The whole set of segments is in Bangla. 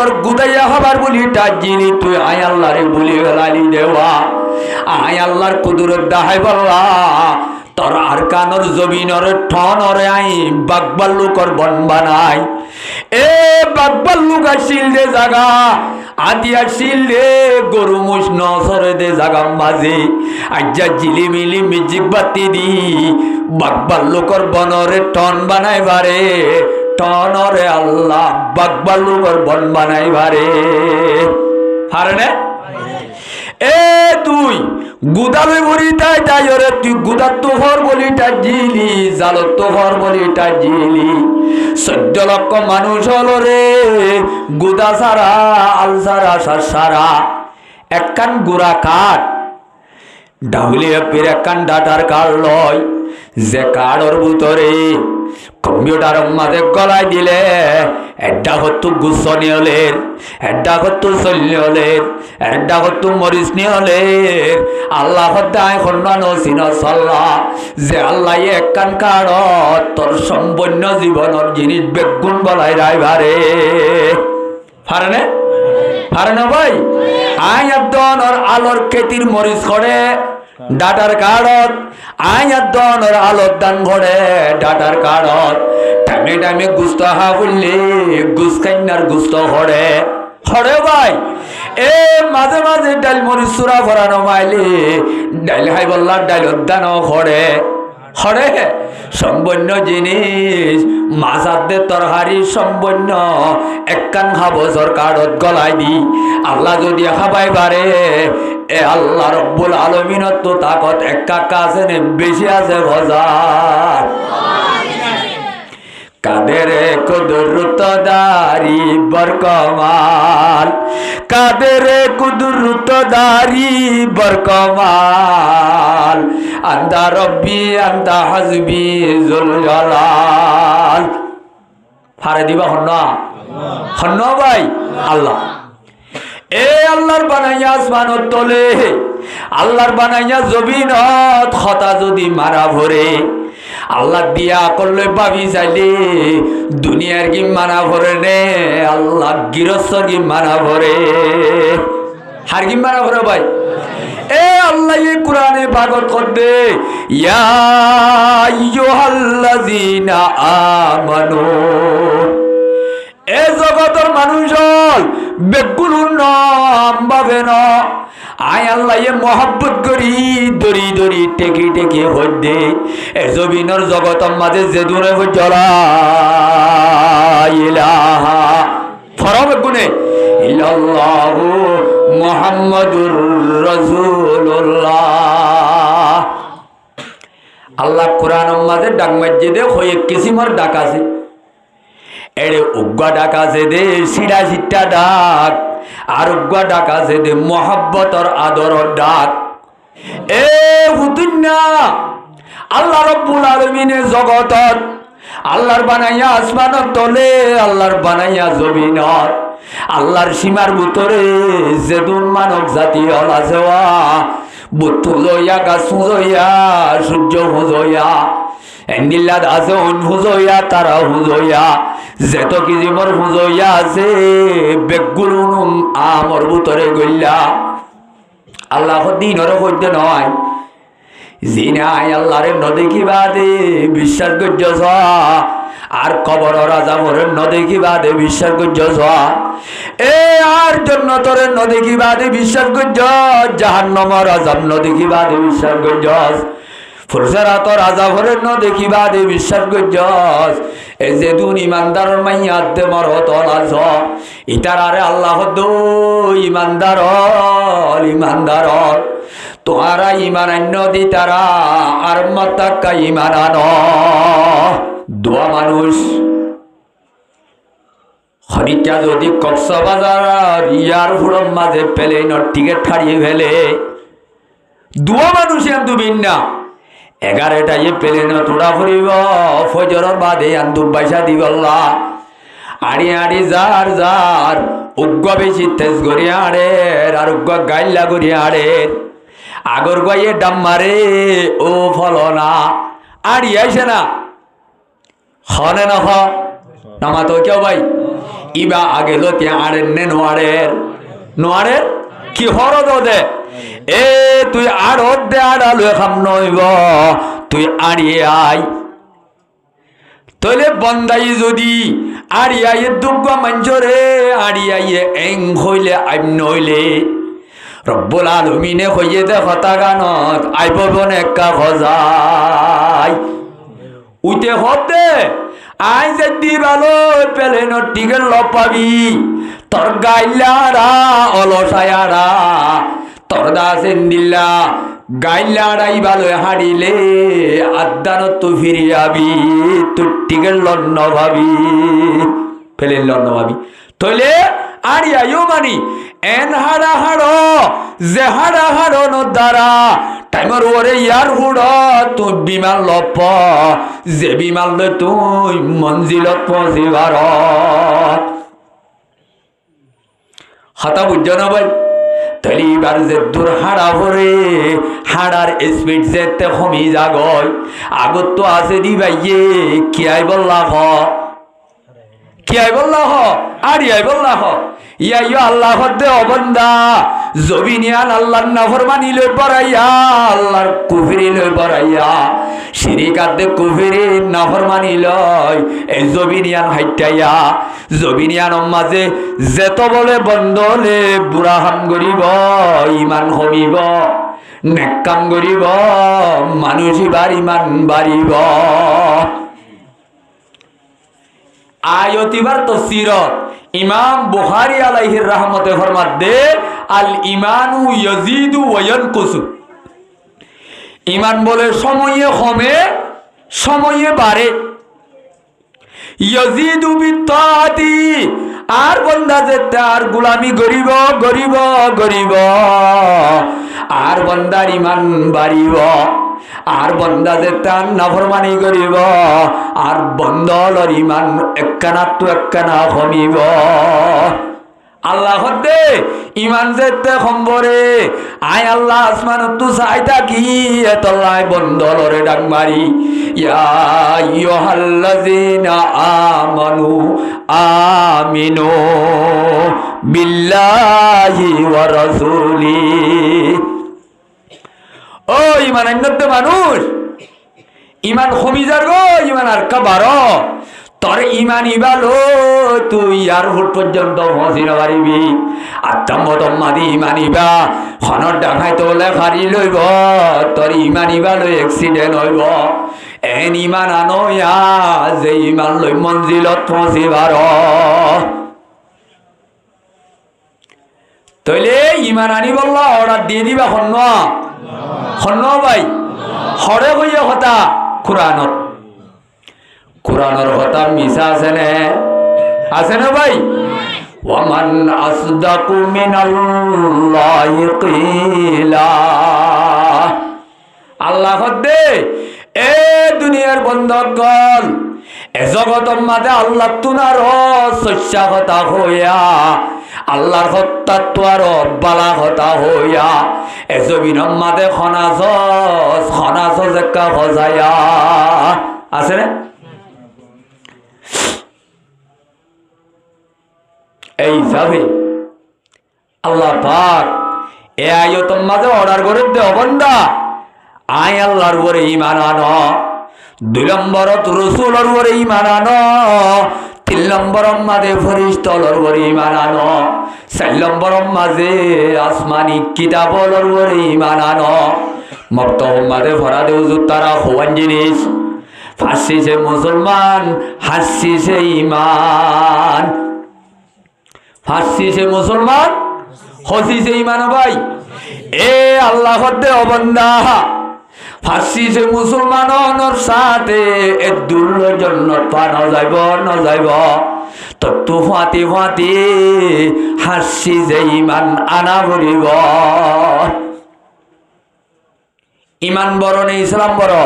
তোর গুদাইয়া হবার বলি টাজিলি তুই আয় আল্লাহরে বলি লালি দেওয়া আয় আল্লাহর কুদরত দাহাই বল্লা তোর আর কানর জমিনর ঠনরে আই বাগবাল্লুকর বন বানাই এ বাগবাল্লুক আসিল দে জাগা আদি আসিল রে গরু মুস নসরে দে জাগা মাঝে আজ্জা জিলিমিলি মিজিক বাতি দি বাগবাল্লুকর বনরে টন বানাই বারে টনরে আল্লাহ বাগবাল্লুকর বন বানাই বারে হারনে এ তুই গুদালে বলিটাই তাইরে তুই গুদার তো হর বলিটা জিলি জালত তো হর বলিটা জিলি 14 লক্ষ মানুষ হলো রে গুদা সারা আল সারা সারা একখান গুড়া কাঠ ডাউলিয়া পের একখান ডাটার কাঠ লয় যে কাঠর ভিতরে কম্পিউটার মাঝে গলায় দিলে এড্ডা হতো গুসনিয়লের এড্ডা হতো সল্লিয়লের এড্ডা হতো মরিস নিয়লের আল্লাহ দায় খন্ডানো সিন সাল্লাহ যে আল্লাহ একখান কারত তোর সম্পূর্ণ জীবনের জিনিস বেগুন বলাই রাইবারে পারে না ভাই আয়াদনর আলোর খেতির মরিচ করে ডাটার কারত আয়াদনর আলোর দান ঘরে ডাটার কারত টাইমে টাইমে গুস্ত হা বললে গুস কান্নার গুস্ত হরে হরে ভাই এ মাঝে মাঝে ডাল মরিচ চূড়া ভরানো মাইলে ডাইল হাই বললা ডাইল দান হরে হরে সম্পূর্ণ জিনিস মাছাতে তরহারি সম্পূর্ণ একখান খাবজর কারত গলায় দি আল্লাহ যদি খাবাই পারে এ আল্লাহ রব্বুল আলামিনের তো তাকত একা কাছে নে বেশি আছে বাজার কাদের কুদরত দারি বরকমাল কাদের কুদরত দারি বরকমাল আন্তা রব্বি আন্তা হাসবি জুল জালাল ফারে দিবা হন্ন ভাই আল্লাহ এ আল্লাহর বানাইয়া আসমানত তলে আল্লাহর বানাইয়া জমিনত খতা যদি মারা ভরে আল্লাহ দিয়া করলে ভাবি চাইলে দুনিয়ার কি মানা ভরে নে আল্লাহ গৃহস্থ কি মানা ভরে হার কি মানা ভরে ভাই এ আল্লাহ এই কোরআনে ভাগত করতে ইয়া আইয়ুহাল্লাযীনা আমানু এ জগতের মানুষ বেগুন নাম পাবে না আয় আল্লাহ মহব্বত করি দড়ি দড়ি টেকি টেকি হইদে এ জমিনের জগতের মাঝে যে দূরে জ্বলা ইলাহা ফরম গুনে ইল্লাল্লাহু মুহাম্মাদুর রাসূলুল্লাহ আল্লাহ কোরআনের মাঝে ডাক মসজিদে হয়ে কিসিমর ডাক আছে এড়ে উগ্গা ডাক আছে দে সিডা সিট্টা ডাক আর উগ্গা ডাক আছে দে মোহাব্বতর আদরর ডাক এ হুতুন্না আল্লাহ রব্বুল আলামিনের জগতত আল্লাহর বানাইয়া আসমানত তলে আল্লাহর বানাইয়া জমিনত আল্লাহর সীমার ভিতরে যেদুন মানব জাতি হল আছে বুদ্ধ জয়া গাছ হুজয়া সূর্য হুজয়া এন্ডিল্লাদ আছে অন হুজয়া তারা হুজয়া যেত কি জীবর হুজয়া আছে বেগুলুন আমর ভিতরে গইলা আল্লাহ দিনর হইতে নয় জিনাই আল্লাহরে নদেখিবা দে বিশ্বাস করছ আর কবর রাজামর নদেখিবা দে বিশ্বাস করছ এ আর জন্য তোরে নদেখিবা দে বিশ্বাস করছ জাহান্নামের আযাব নদেখিবা দে বিশ্বাস করছ ফুরসারাতর আযাবের নদেখিবা দে বিশ্বাস করছ এই যে দুন ইমানদারের মাইয়াত দে মরত আছ ইতারারে আল্লাহ দো ইমানদার তোহারা ইমান আন্য দি তারা আর মাত্তাকা ইমান আন দোয়া মানুষ খনিকা যদি কক্সবাজার ইয়ার ফুরম মাঝে প্লেনের টিকিট ছাড়িয়ে ফেলে দোয়া মানুষ আনতু বিন্না 11টায় প্লেনে তোড়া ফুরিব ফজরের বাদে আনতু পয়সা দিবল্লা আড়ি আড়ি যার যার উগ্র বেশি তেজ করি আড়ে আর উগ্র গাইল্লা করি আড়ে আগর গাইয়ে ডাম মারে ও ফলনা আড়ি আইসে না হনে না নামা তো কেউ ভাই ইবা আগে লতি আড়ের নে নোয়ারের নোয়ারের কি হরদ দে এ তুই আড়ত দে আড়ালো খাম নইব তুই আড়িয়ে আয় তলে বন্দাই যদি আড়িয়াইয়ে দুগ্গ মঞ্জরে আড়িয়াইয়ে এং হইলে আইম নইলে রব্বুল আলামিনে হইয়ে দে হতা গানত আইব বনে একা খজাই উইতে হতে আই যদি ভালো পেলে নটিকের লপাবি তোর গাইলারা অলসায়ারা তোর দাসেন দিল্লা গাইলাড়াই ভালো হারিলে আদান তো ফিরে আবি তোর টিকের লন্ন ভাবি ফেলেন লন্ন ভাবি তলে আর আইও মানি এন হাড়া হাড়ো যে হাড়া হাড়ো ন দ্বারা টাইমর ওরে ইয়ার হুড় তুই বিমান লপ যে বিমান লই তুই মঞ্জিলত পৌঁছিবার হাতা বুঝছ না ভাই তাহলে এবার যে দূর হাড়া ভরে হাড়ার স্পিড যেতে কমি যাগয় আগত তো আছে দি ভাইয়ে কি আই বললা হ কি আই বললা হ আর আই বললা হ ইয়াইও আল্লাহ দে অবন্দা জবিনিয়ান আল্লাহর নাফরমানি লই পড়াইয়া আল্লাহর কুফরি লই পড়াইয়া শিরিকাত দে কুফরি নাফরমানি লই এই জবিনিয়ান হাইটাইয়া জবিনিয়ান মাঝে যেত বলে বন্ধলে বুড়া হাম গরিব ইমান কমিব নেকাম গরিব মানুষ ইবার ইমান বাড়িব আয়তিবার তফসিরত ইমাম বুখারী আলাইহির রহমতে ফরমাত দে আল ইমানু ইয়াজিদু ওয়া ইয়ানকুসু ইমান বলে সময়ে কমে সময়ে বাড়ে ইয়াজিদু বিত্তাতি আর বান্দা যে তার গোলামি গরিব গরিব গরিব আর বান্দার ইমান বাড়িব আর বন্দা যে তার নাফরমানি করিব আর বন্দলর ইমান একখানা তো একখানা কমিব আল্লাহ দে ইমান যেতে সম্বরে আয় আল্লাহ আসমান তু চাই থাকি এতলাই বন্দলরে ডাক মারি ইয়া আইয়ুহাল্লাযীনা আমানু আমিনু বিল্লাহি ওয়া রাসূলিহি ও ইমান আন্যতে মানুষ ইমান কমি যার গো ইমান আর কাবার তোর ইমান ইবালো তুই আর হুট পর্যন্ত পৌঁছি না পারিবি আত্মতম্মাদি ইমান ইবা খনর ডাঙাই তোলে ফারি লইব তোর ইমান ইবালো এক্সিডেন্ট হইব এন ইমান আনয়া যে ইমান লই মঞ্জিলত পৌঁছিবার তইলে ইমান আনি বললা অর্ডার দিয়ে দিবা খন্ন খন্ন ভাই হরে হইয়া কথা কোরআনত কোরআনের কথা মিছা আছে না ভাই ওয়ামান আসদাকু মিনাল্লাহি কিলা আল্লাহ দে এ দুনিয়ার বন্ধকল এ জগতের মাঝে আল্লাহ তুনার সচ্চা কথা হইয়া আল্লাহর হত্যা তো আর বালা কথা হইয়া এ জমিনের মাঝে খনাস একটা হজায়া আছে না এই যাবে আল্লাহ পাক এ আয়তন মাঝে অর্ডার করে দে বন্দা আয় আল্লাহর উপরে ঈমান আনো 2 নম্বরত রাসূলের উপরে ঈমান আনো 3 নম্বর মাঝে ফেরেশতার উপরে ঈমান আনো 4 নম্বর মাঝে আসমানি কিতাবের উপরে ঈমান আনো মক্তব মাঝে ফরাদে হুজুর তারা হওয়ান জিনিস ফাঁসি সে মুসলমান হাসি সে ঈমান ফাঁসি সে মুসলমান হসি সে ঈমান ভাই এ আল্লাহ দে অবন্দা ফাঁসি সে মুসলমানর সাথে এ দূর জন্য পানো যাইব তত্তু ফাঁতি ফাঁতি হাসি যে ইমান আনা ভরিব ইমান বরণে ইসলাম বড়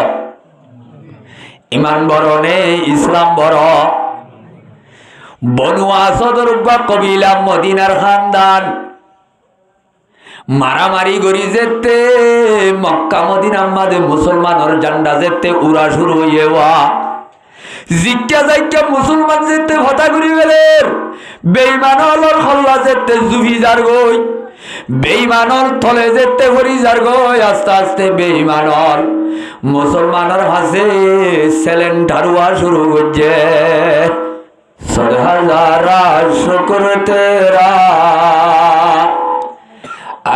ইমান বরণে ইসলাম বড় বনু আসাদের কবিলা মদিনার খানদান মারামারি করি যেতে মক্কা মদিনার মাঝে মুসলমানের জান্ডা যেতে উড়া শুরু হইয়া জিজ্ঞা যাইকা মুসলমান যেতে হতা করি বেলের বেঈমানর খল্লা যেতে জুফি যার গই, বেঈমানর থলে যেতে ভরি যার গই। আস্তে আস্তে বেঈমানর মুসলমানের হাসে সিলিন্ডার হওয়া শুরু করছে। সদহাজারা শুকর তেরা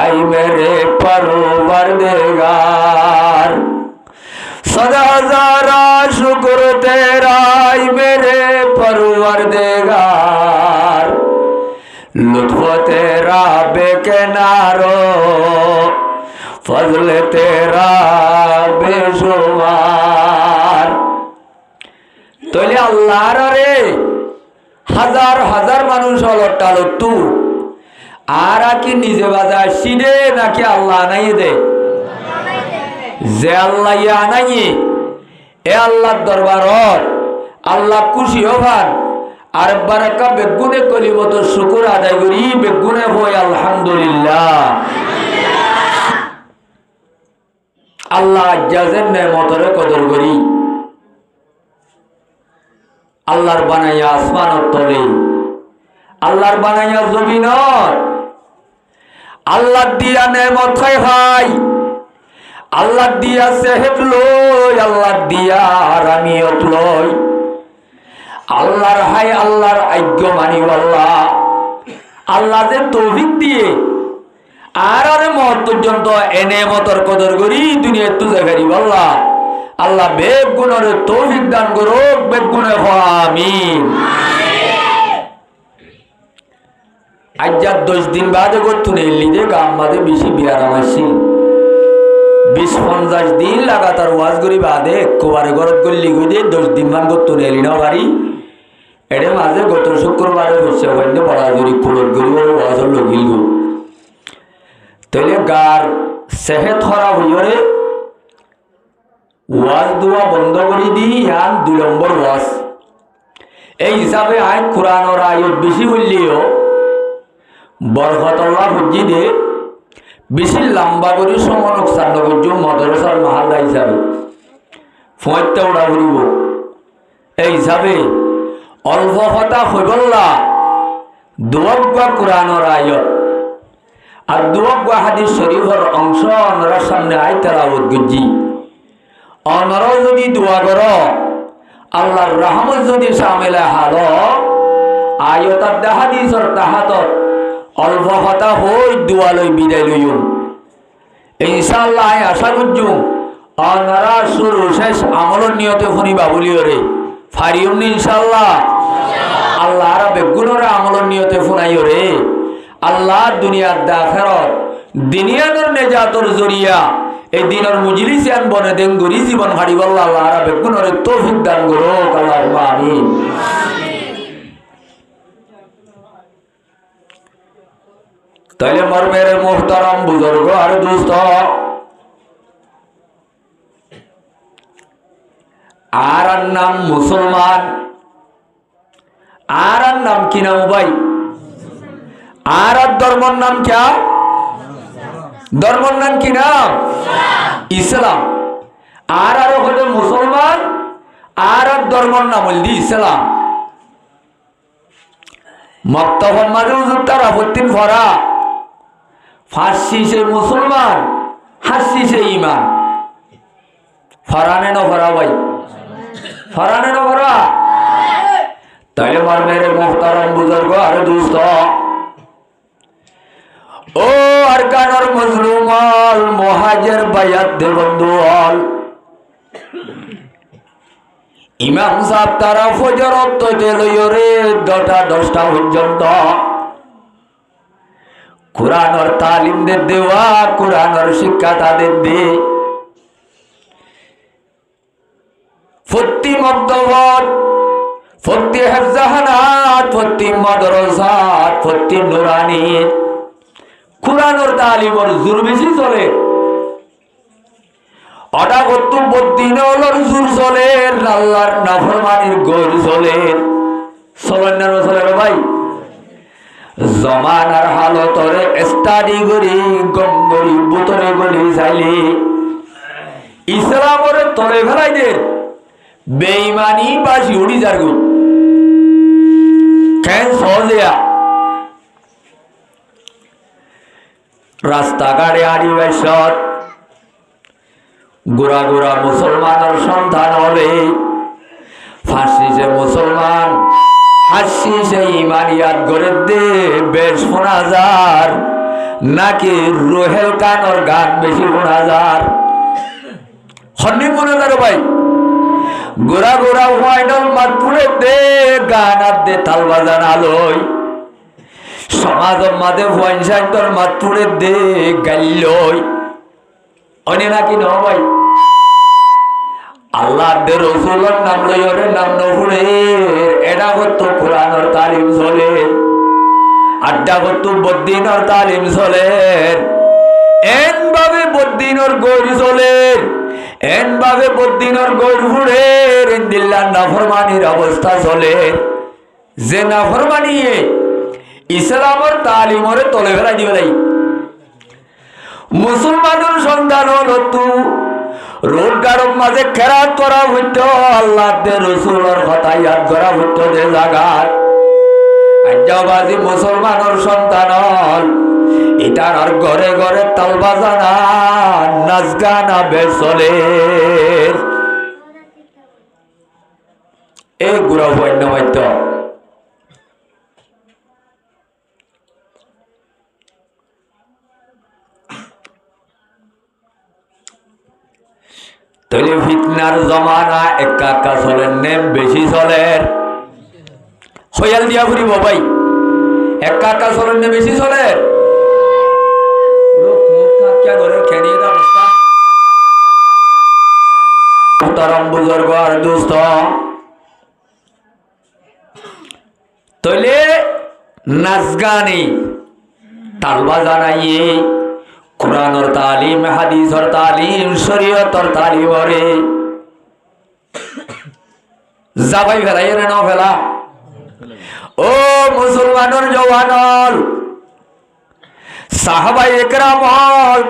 আই মেরে परवरदिगार, सदाजारा शुक्र तेरा आई मेरे परवरदिगार। लुत्फ तेरा बेकिनारो, फजल तेरा बेशुमार। तोले अल्लाहर रे হাজার হাজার মানুষ হলো টালতু, আর কি নিজে বাজা সিনে নাকি আল্লাহ নাই দে? যে আল্লাহ নাই এ আল্লাহর দরবারত আল্লাহ খুশি হবান। আর বারাকা বেগুনে কলিমত শুকর আদায় করি, বেগুনে হই আলহামদুলিল্লাহ। আল্লাহ জাজের নেমতরে কদর করি। আল্লাহর বানাইয়া আসমানত তলে, আল্লাহর বানাইয়া জমিনত, আল্লাহ দিয়া নেমত খাই ভাই, আল্লাহ দিয়া সেহেত লই, আল্লাহ দিয়া আরামিয়ত লই। আল্লাহর হাই আল্লাহর আজ্ঞ মানি আল্লাহ। আল্লাহ যে তৌফিক দিয়ে আর মত পর্যন্ত এনে মতর কদর করি দুনিয়ার তুজা করি আল্লাহ। আল্লাহ বেগ গুণের তৌফিক দান করো, বেগ গুণে আমিন। আজ 10 দিন বাদে করতুন এলি যে গাম বাদে বেশি বিয়ার আমারছিল 20-50 দিন লাগাতার ওয়াজ করি বাদে একবারে ঘরত গল্লি গই দিয়ে 10 দিন মান করতুন এলি না বাড়ি। এর মাঝে গত শুক্রবারে বসে ওখানে বড়া জুড়ি কুলর গরি ওয়াজর লগিল গো। তাইলে গার সেহেত খারাপ হইরে ওয়াজ দুয়া বন্ধ করে দি ইয়ান 2 নম্বর ওয়াজ। এই হিসাবে আয় কোরআনের আয়াত বেশি বললিও বরকতুল্লাহ বুঝি দে বেশি লম্বা করে সমনক সান্নগজ্জ মাদ্রাসার মাহাল্লা হিসাবে ফয়তে উড়া ঘুরিব। এই হিসাবে অল্প কথা হইবল্লা দুয়াগ্বা কোরআনের আয়াত আর দুয়াগ্বা হাদিস শরীফের অংশ অনরার সামনে আয় তেলাওয়াত গজ্জি। অনরাও যদি দোয়া কর আল্লাহর রহমত যদি সামিলে হাল আয়াত আর হাদিসের তাহাতত অল্প কথা হই দোয়া লই বিদায় লইম ইনশাআল্লাহ। আশা করছুম অনরা শুরু শেষ আমলের নিয়তে শুনিবা বলিও রে ফারিয়ম ইনশাআল্লাহ। আল্লাহ আর বেগুনের আমলের নিয়তে শুনাইও রে। আল্লাহ দুনিয়ার আখিরাত দুনিয়ার নেজাতর জরিয়া এই দিনের মুজলিস আন বনে দেন গরি জীবন হারিব আল্লাহ আর বেগুনের তৌফিক দান করো আল্লাহুম্মা আমিন। তাইলে মোর মেরে মোহতারাম বুজুর্গ আর দোস্ত, আর নাম মুসলমান, আর নাম কি নাম ভাই? আর ধর্মর নাম क्या? ধর্মর নাম কি নাম? ইসলাম। আর হলো মুসলমান, আর ধর্মর নাম হল ইসলাম। মক্তফর মাঝে হুজুর তার আপত্তিন ভরা ফার্সি সে মুসলমান, হাসি সে ইমান। ফরানে ন ভরা ভাই, ফরানে ন ভরা। তাইলে মার মেরে মোহতারাম বুজুর্গ আর দোস্ত, ও আর কানর মজলুম হল মুহাজির বায়াত দে বন্ধু হল। ইমাম সাহেব তারা ফজরত তৈতে লইও রে 10টা পর্যন্ত কোরআনের তালিম দে দেওয়া, কোরআনের শিক্ষা তাদের দে। ফতি মক্তবত, ফতি হেফজাহানাত, ফতি মাদ্রাসাত, ফতি নুরানি কোরআনের তালিমর জোর বেশি চলে। অটা কর্তব্য দিনের জোর চলে, আল্লাহর নাফরমানির গোর চলে। চলেন না চলে ভাই? জমানার হালতরে স্টাডি করি গম করি বুতরে গলি চাইলে ইসলামর তলে ফেলাই দে বেঈমানি বাসি উড়ি যার গো। কেন সহজিয়া রাস্তাঘাটে আদিবাসত গোড়া গোড়া মুসলমানের সন্তান হলে ফাঁসি যে মুসলমান হাসি সে ইমানিয়াত গড়ে দে বেশ শোনা যার নাকি রোহেল কানর গান বেশি শোনা যার হন্নি মনে করো ভাই গোড়া গোড়া ফাইনাল মাতপুরে দে গান আর দে তাল বাজান আলোয় সমাজ মাঝে পঞ্চায়েতর মাতপুরে দে গাইলই অনে নাকি ন ভাই আল্লাহ দে রসুলের নাম লইরে নাম নফুরে এটা করতো কোরআনের তালিম চলে আড্ডা করতো বদ্দিনের তালিম চলে এন ভাবে বদ্দিনের গৌরী চলে এন ভাবে বদ্দিনের গৌর ফুড়ে দিল্লার নাফরমানির অবস্থা চলে যে নাফরমানিয়ে ইসলামের তালিমরে তলে ফেলাই দিবে নাই মুসলমানের সন্ধান হল তু রোজগারের মাঝে খেরাত করা হইতো আল্লাহ দে রসুলের কথা ইয়াদ করা হইতো যে জাগাত আজ্জাবাজি মুসলমানের সন্তান হল এটার আর ঘরে ঘরে তাল বাজানা নাচ গানা বেশ চলে এই গুড়া বন্য মাইত তৈলে ফিতনার জমানা একা একা চলেন নেম বেশি চলের হইয়াল দিয়া ফুরিব ভাই একা একা চলেন নে বেশি চলের বুজুর্গ আর দুস্থ তৈলে নাচ গানি তালবা জানাইয়ে কুরআনের তালিম হাদিসের তালিম শরীয়তের তালিম ওরে যাবাই ফেলাই রে না ফেলা ও মুসলমানের জওয়ানর সাহাবায়ে একরাম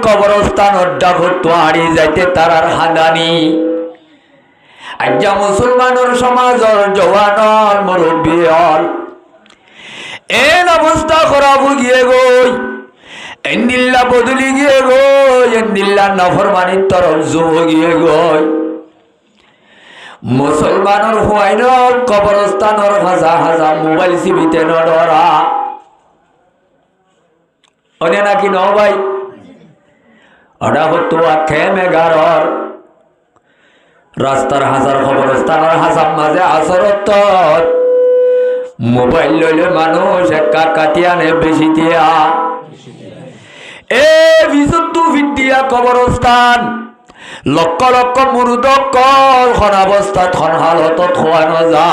কবরস্থান অড্ডা করতো হারিয়ে যাইতে তারার হাদানি আজ্জা মুসলমানের সমাজের জওয়ানর মুরব্বী হল এন অবস্থা খারাপ গিয়ে গই এন্দিল্লা বদলি গিয়ে গই এন্দিল্লা নাফরমানির তরফ জুব গিয়ে গই মুসলমানের হুয়াইনর কবরস্থানের হাজা হাজা মোবাইল সিবিতে নড়া অনে নাকি ন ভাই ওটা হতো খেমে গারর রাস্তার হাজার কবরস্থানের হাজার মাঝে আসরত মোবাইল লইলে মানুষ একা কাটিয়ানে বেশি দিয়া এ বিশুদ্ধ বিদ্যা কবরস্থান লক্ষ লক্ষ মুরুদ কল খন অবস্থাত খন হালতত খোয়ানো যা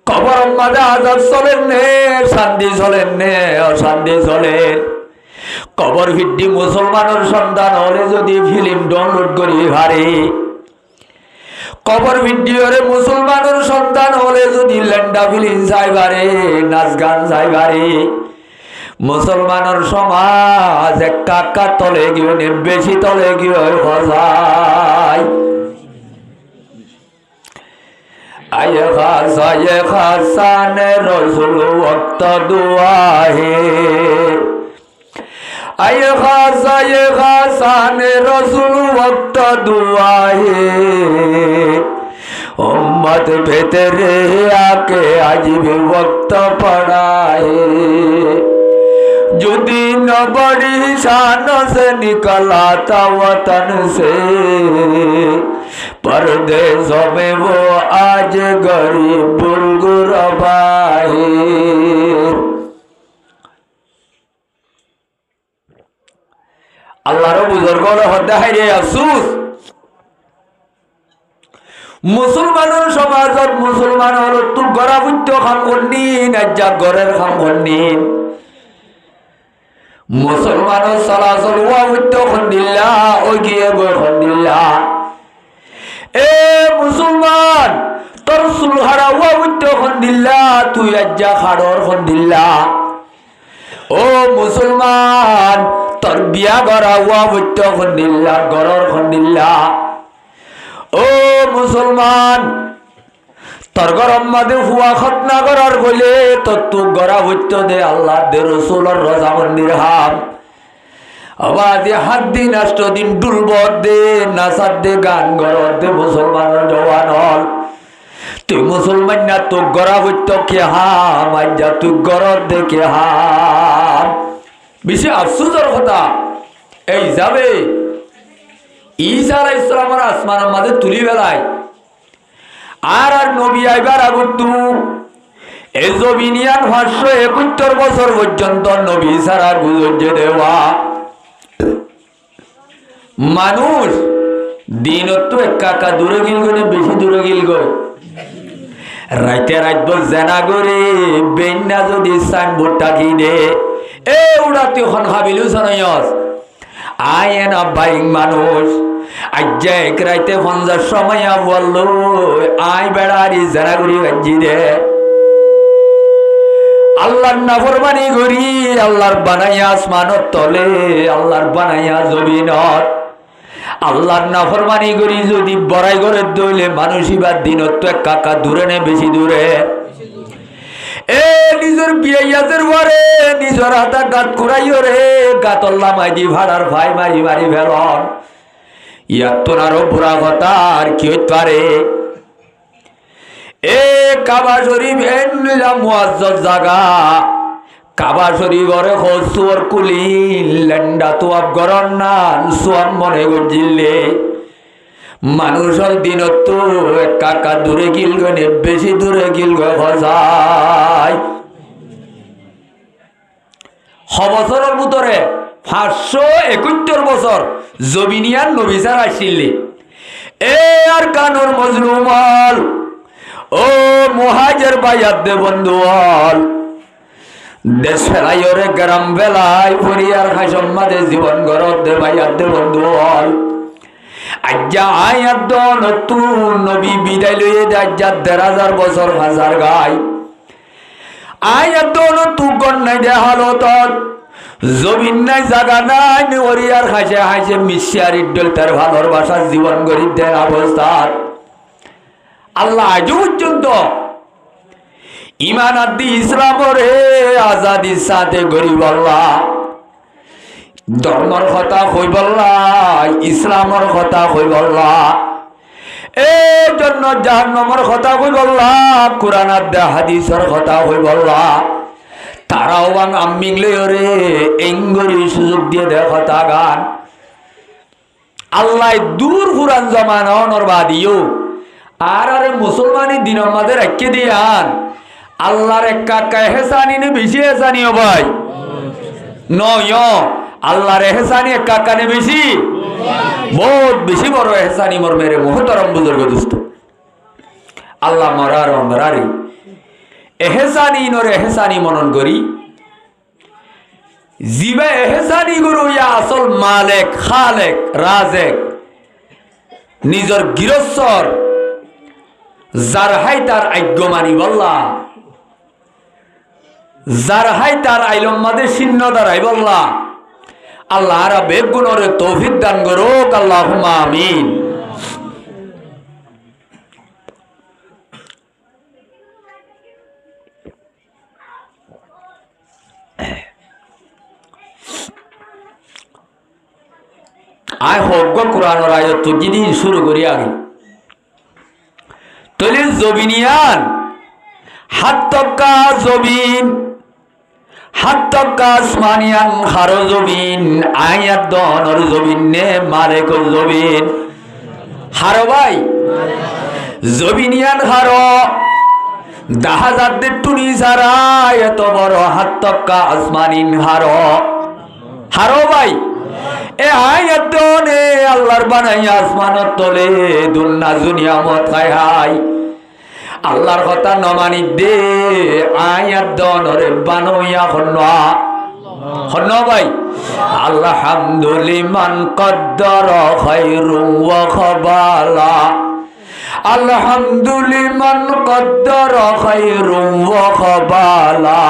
কবর মাঝে আজাব চলেন নে শান্তি চলেন নে অশান্তি চলেন কবর ভিত্তি মুসলমানের সন্তান হলে যদি ফিল্ম ডাউনলোড করি হারে কবর ভিডিওরে মুসলমানের সন্তান হলে যদি ল্যান্ডা ফিল্ম যাইবারে নাচ গান যাইবারে মুসলমানের সমাজ একা একা তলে গিয়ে বেশি তলে গিয়ে হজায় আয়ে খাসানে রসুল ওয়াক্ত দুআহে আয়ে খাসানে রসুল ওয়াক্ত দুআহে उम्मत बेतरे आके आज भी वक्त पड़ा है जो दिन बड़ी शान से निकला था वतन से परदेशों में वो आज गरीब गुरबा है अल्लाह रो बुजुर्गों ने होता है ये अफसोस মুসলমানের সমাজত মুসলমান হল তো গড়াবুত্য খাম করনিন আজ্জা গড়ের খাম করনিন মুসলমানের চলাচল ওয়াবুত্য খন্দিল্লা ও গিয়ে গৈ খন্দিল্লা এ মুসলমান তোর সুলহারা ওয়াবুত্য খন্দিল্লা তুই আজ্জা খাড়র খন্দিল্লা ও মুসলমান তোর বিয়া গড়া ওয়াবুত্য খন্দিল্লা গড়র খন্দিল্লা ও মুসলমান তোর গরম মাঝে হুয়া খতনা করার বলে তত্ত্ব গড়া হইত দে আল্লাহ দে রসুলর রজা মন্দির হাম আবাদে হাত দিন 8 দিন ডুলবর দে নাচার দে গান গড়র দে মুসলমানের জওয়ান হল তুই মুসলমান না তো গড়া হইত কে হাম আজ্ঞা তুই গড়র দে কে হাম বেশি আফসোসের কথা এই যাবে ঈসা আলাইহিস সালামের আসমানের মাঝে তুলি বেলায় আর নবী আইবার আগত এই জমিনিয়ান 571 বছর পর্যন্ত নবী ছাড়া গুজরে দেওয়া মানুষ দিন তো একা দূরে গিল গনে বেশি দূরে গিল গো রাইতে রাত জেনা করে বেন্না যদি সাইনবোর্ডটা কিনে এ উড়াতে হন হাবিলু সনয়স আয় না বাইং মানুষ আজ্জা এক রাইতে 50 সময় বললো আয় বেড়ারি জেনা করি গাজ্জি দে আল্লাহর নাফরমানি করি আল্লাহর বানাইয়া আসমানত তলে আল্লাহর বানাইয়া জমিনত আল্লাহর নাফরমানি করি যদি বড়াই করে দইলে মানুষই বা দিনত তো কাকা দূরে নে বেশি দূরে এ নিজের বিয়াইয়াদের পরে নিজের হাতা গাত কুড়াইও রে গাতল্লা মাইজি ভাড়ার ভাই মারি মারি ফেলন ইয়ার তোর আরো বুড়া কথা আর কি হইতে পারে এ কাবা শরীফ এনলা মুআজ্জাজ জায়গা কাবা শরীফরে হসুর কুলি লেন্ডা তো আব গরন না সুয়ান মনে গজিলে মানুষের দিনত তো কাকা দূরে গিল গনে বেশি দূরে গিল গে হজাই বছরের ভিতরে 571 বছর জমিনিয়ান নবী ছাড়া আসিলে এ আর কানুর মজলুমাল ও মুহাজির ভাইয়াত দে বন্ধুয়াল দেশ ফেলাই ওরে গ্রাম বেলায় ফরিয়ার খাইসম মাঝে জীবন গরত দে ভাইয়াত দে বন্ধুয়াল আজ্জা আয়াত নতুন নবী বিদায় লইয়ে দে আজ্জা 1000 বছর হাজার গায় আয়াত নতুন গন্নাই দে হালত জমিন নাই জায়গা নাই ওরিয়ার খাইছে হাইছে মিশিয়ারির ডল তার ভালোর বাসা জীবন গরিব দেন অবস্থা আল্লাহ আজ পর্যন্ত ইমান আদি ইসলামরে আজাদির সাথে গরিব আল্লাহ ধর্মর কথা কইবল্লা ইসলামর কথা কইবল্লা এই জন্য জাহান্নামের কথা কইবল্লা কোরআন আর হাদিসের কথা কইবল্লা তারাও বাং আমিংলে রে এঙ্গরি সুযোগ দিয়ে দেয় কথা গান আল্লাহ দূর পুরান জমানা অনরবাদিও আর আরে মুসলমানি দিনের মাঝে রেখে দিয়ান আল্লাহর কাকা হেসানি নে বেশি হেসানিও ভাই নয় আল্লাহর হেসানি কাকা নে বেশি বহুত বেশি বড় হেসানি মোর মেরে মোহতরম বুজুর্গ দোস্ত আল্লাহ মরার অমরারি এহসানি নরে এহসানি মনন করি জিবে এহসানি গুরু ইয়া আসল মালিক খালেক রাজেক নিজর গিরস্বর যার হাই তার আজ্ঞ মানি বল্লা যার হাই তার আইলম মাদে চিহ্ন দাঁড়াই বল্লা আল্লাহ আরা বেগুনরে তৌফিক দান করুক আল্লাহুম্মা আমিন আয় হোক কোরআনের আয়াত তো যদি শুরু করি আগে তলে জবিনিয়ান হাত তক্কা জবিন হাত তক্কা আসমানিয়ান হারো জবিন আয়াত দনর জবিন নে মালিক জবিন হারো ভাই জবিনিয়ান হারো দাহাজাদের টুনি সারা এত বড় হাত তক্কা আসমানিন হারো হারো ভাই এ আয়াত দনে আল্লাহর বানাই আসমানত তলে দুনিয়া দুনিয়ামত খায় হাই আল্লাহর কথা নমানি দে আয়াত দনরে বানইয়া হন্ন ভাই আলহামদুলিমান কদ্দর খায়রু ওয়া খাবালা আলহামদুলিমান কদ্দর খায়রু ওয়া খাবালা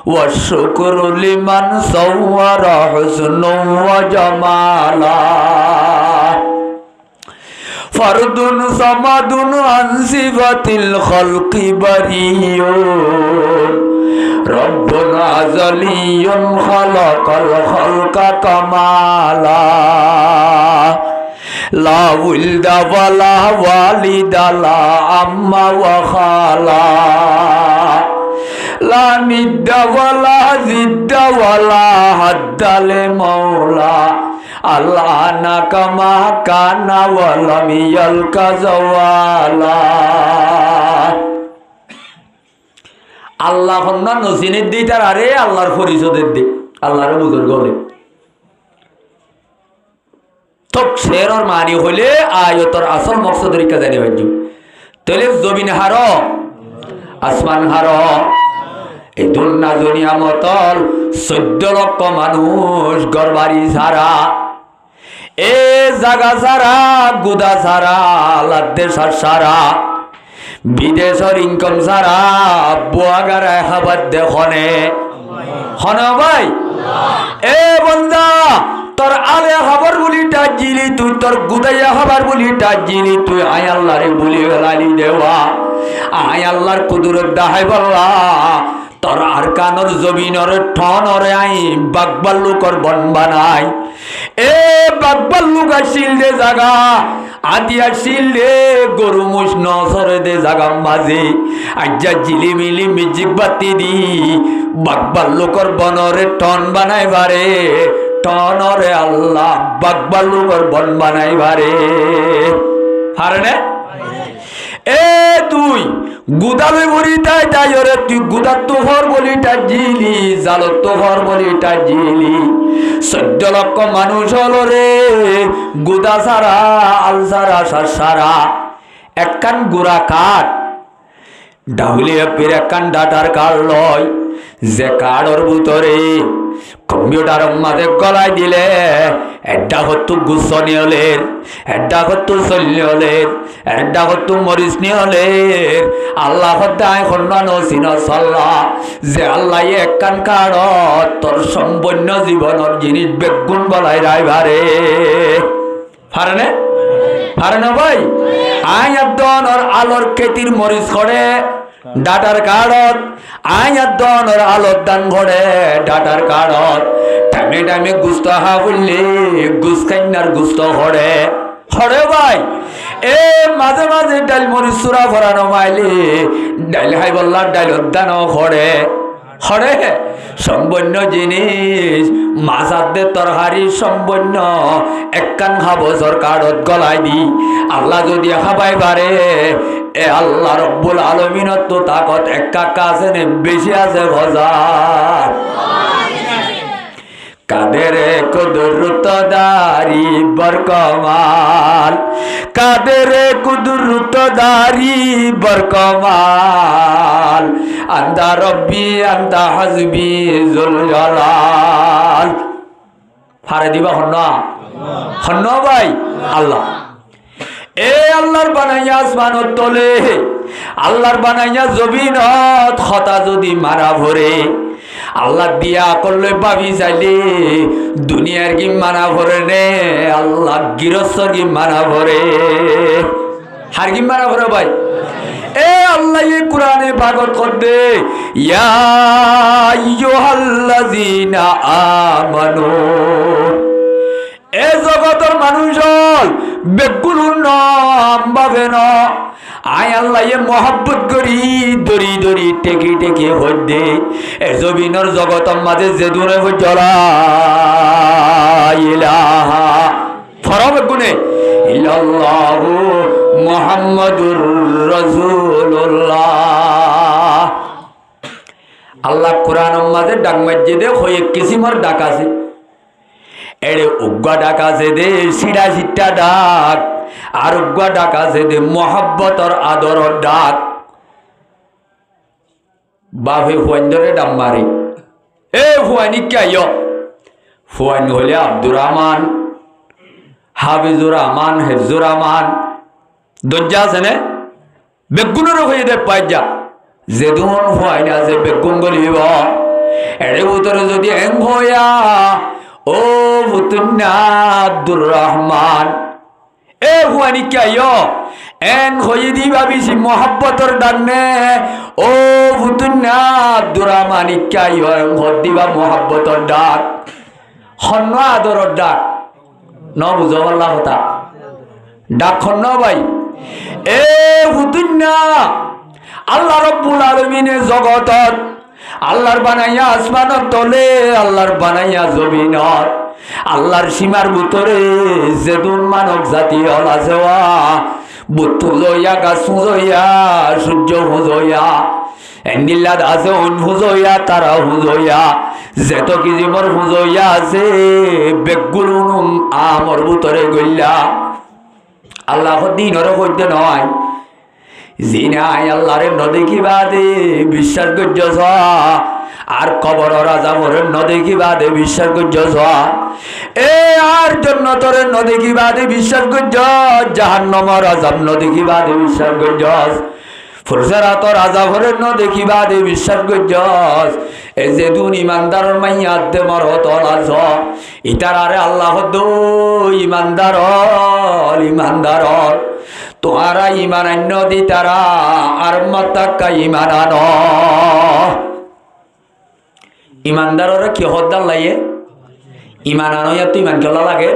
والشكر لمن صور حسن وجمالا ফারদুন সামাদুন আন সিফাতিল খালকি বারিয়ুন রব্বুন আযালিয়ুন খালাকাল খালকা কামালা লা উলদা ওয়ালা ওয়ালিদা লা আম্মা ওয়া খালা লা নিদ্দা ওয়ালা জিদ্দা ওয়ালা হাদ্দালে মাওলা আল্লাহ না কামা কানা ওয়ালা মিয়াল কাজাওয়ালা আল্লাহ হন্না নসিনের দিই তার আরে আল্লাহর পরিচয়ের দিক আল্লাহর বুজুর্গ হলে তো শেরর মানি হলে আয়তর আসল মকসদের কা জানি ভাই তাহলে জমিন হার আসমান হার এই দুনিয়া দুনিয়া মতল 14 লক্ষ মানুষ গরবারি ছাড়া এ জায়গা ছাড়া গুদা ছাড়া লাদ্দেশার ছাড়া বিদেশের ইনকাম ছাড়া বুয়াগারা খাবার দেখনে হন ভাই এ বন্দা তোর আলে খবর বলি টাজিলি তুই তোর গুদাইয়া খবর বলি টাজিলি তুই আয় আল্লাহরে বলি গেলালি দেওয়া আয় আল্লাহর কুদরত দাহাই বল্লা তোর আর কানর জমিনর ঠনর আই বাগবাল্লুকর বন বানাই এ বাগবাল্লুক আসিল দে জাগা আদি আসিল দে গরু মুস নসরে দে জাগা মাঝে আজ্জা জিলিমিলি মিজিক বাতি দি বাগবাল্লুকর বনরে টন বানাই বারে টনরে আল্লাহ বাগবাল্লুকর বন বানাই বারে হারনে এ তুই গুদালে বলি তাই তাই ওরে তুই গুদার তো ঘর বলি টাজিলি জালত তো ঘর বলি টাজিলি 14 লক্ষ মানুষ হলো রে গুদা সারা আল সারা সারা একখান গুড়া কাঠ ডাউলিয়া পের একখান ডাটার কাঠ লয় যে কাঠর ভিতরে কম্পিউটার মাঝে গলায় দিলে এড্ডা হতো গুছনিয়লের এড্ডা হতো চল্লিয়লের এড্ডা হতো মরিচ নিয়লের আল্লাহ দায় খন্ডানো চিন চল্লা যে আল্লাহ একখান কারত তোর সম্পূর্ণ জীবনের জিনিস বেগুন বলাই রাইভারে পারে না ভাই আয়াদর আলোর খেতির মরিচ করে ডাটার কাড়ত আয়াদর আলোর দান ঘরে ডাটার কাড়ত টাইমে টাইমে গুস্ত হা বললে গুস কান্নার গুস্ত হরে হরে ভাই এ মাঝে মাঝে ডাল মরিচ চূড়া ভরানো মাইলে ডাইল হাই বললা ডাইল দান হরে হরে সম্পূর্ণ জিনিস মাছাতে তরহারি সম্পূর্ণ একখান খাবজর কাড়ত গলায় দি আল্লাহ যদি খাবাই পারে এ আল্লাহ রব্বুল আলামিনের তো তাকত একা কাছে নে বেশি আছে হাজার কাদের কুদরত দারি বরকমাল কাদের কুদরত দারি বরকমাল আন্দা রব্বি আন্দা হাসবি জুল জালাল ফারে দিবা হন্ন ভাই আল্লাহ এ আল্লাহর বানাইয়া আসমানত তলে আল্লাহর বানাইয়া জমিনত খতা যদি মারা ভরে আল্লাহ দিয়া করলে ভাবি চাইলে দুনিয়ার কি মানা ভরে নে আল্লাহ গৃহস্থর কি মানা ভরে হার কি মানা ভরে ভাই এ আল্লাহ কোরআনে ভাগত কর দে ইয়া আইয়ুহাল্লাযীনা আমানু এ জগতের মানুষ বেগুন নাম ভাবে না আয় আল্লাহ মহব্বত করি দরি দরি টেকি টেকি হইদে এ জমিনের জগতের মাঝে যে দূরে জ্বলা ইলাহা ফরম গুনে ইল্লাল্লাহু মুহাম্মাদুর রাসূলুল্লাহ আল্লাহ কোরআন মাঝে ডাক মসজিদে হয়ে কিসিমর ডাক আছে এড়ে উগ্গা ডাক আছে দে সিডা সিট্টা ডাক আর উগ্গা ডাক আছে দে মোহাব্বতর আদরর ডাক বাপে ফুয়াইন্দরে ডাম মারে এ ফুয়াইনি কে ফুয়াইন হলে আব্দুর রহমান হাফিজুর রহমান হেফজুর রহমান দজ্জা আছে নে বেগুনের হয়ে দে পাইজা যেদুন ফুয়াইন আছে বেগুন গলিব এড়ে ভিতরে যদি এং হইয়া ও বুতুন্না আব্দুর রহমান এ হুয়ানি কাইও এন হয়ে দি ভাবিছি মহাব্বতর ডান্নে ও ভুতুন্না দুরা মানিক কাইও হদ দিবা মহাব্বতর ডাক হন্ন আদরর ডাক ন বুঝো আল্লাহ কথা ডাক হন্ন ভাই এ ভুতুন্না আল্লাহ রাব্বুল আলামিনে জগতত আল্লাহর বানাইয়া আসমানত তলে আল্লাহর বানাইয়া জমিনত আল্লাহর সীমার ভিতরে যেদুন মানব জাতি হল আছে বুদ্ধ জয়া গাছ হুজয়া সূর্য হুজয়া এন্ডিল্লাদ আছে অন হুজয়া তারা হুজয়া যেত কি জীবন হুজয়া আছে বেগুলো আমর ভিতরে গইলা আল্লাহ দিনরে কইতে নয় জিনাই আল্লাহরে নদেখিবা দে বিশ্বাস করছ আর কবর রাজামরে নদেখিবা দে বিশ্বাস করছ এ আর জন্য তোরে নদেখিবা দে বিশ্বাস করছ জাহান্নামের আযাব নদেখিবা দে বিশ্বাস করছ ফুরসারাতর আযাবরে নদেখিবা দে বিশ্বাস করছ এই যে দুন ইমানদারের মাইয়াত দে মরত আলাজ ইতারারে আল্লাহ দো ইমানদার তোহারা ইমান আন্য দি তারা আর মাতাক্কা ইমান আন ইমানদারের কি হদ্দার লাগে ইমান আনো তো ইমান কেলা লাগে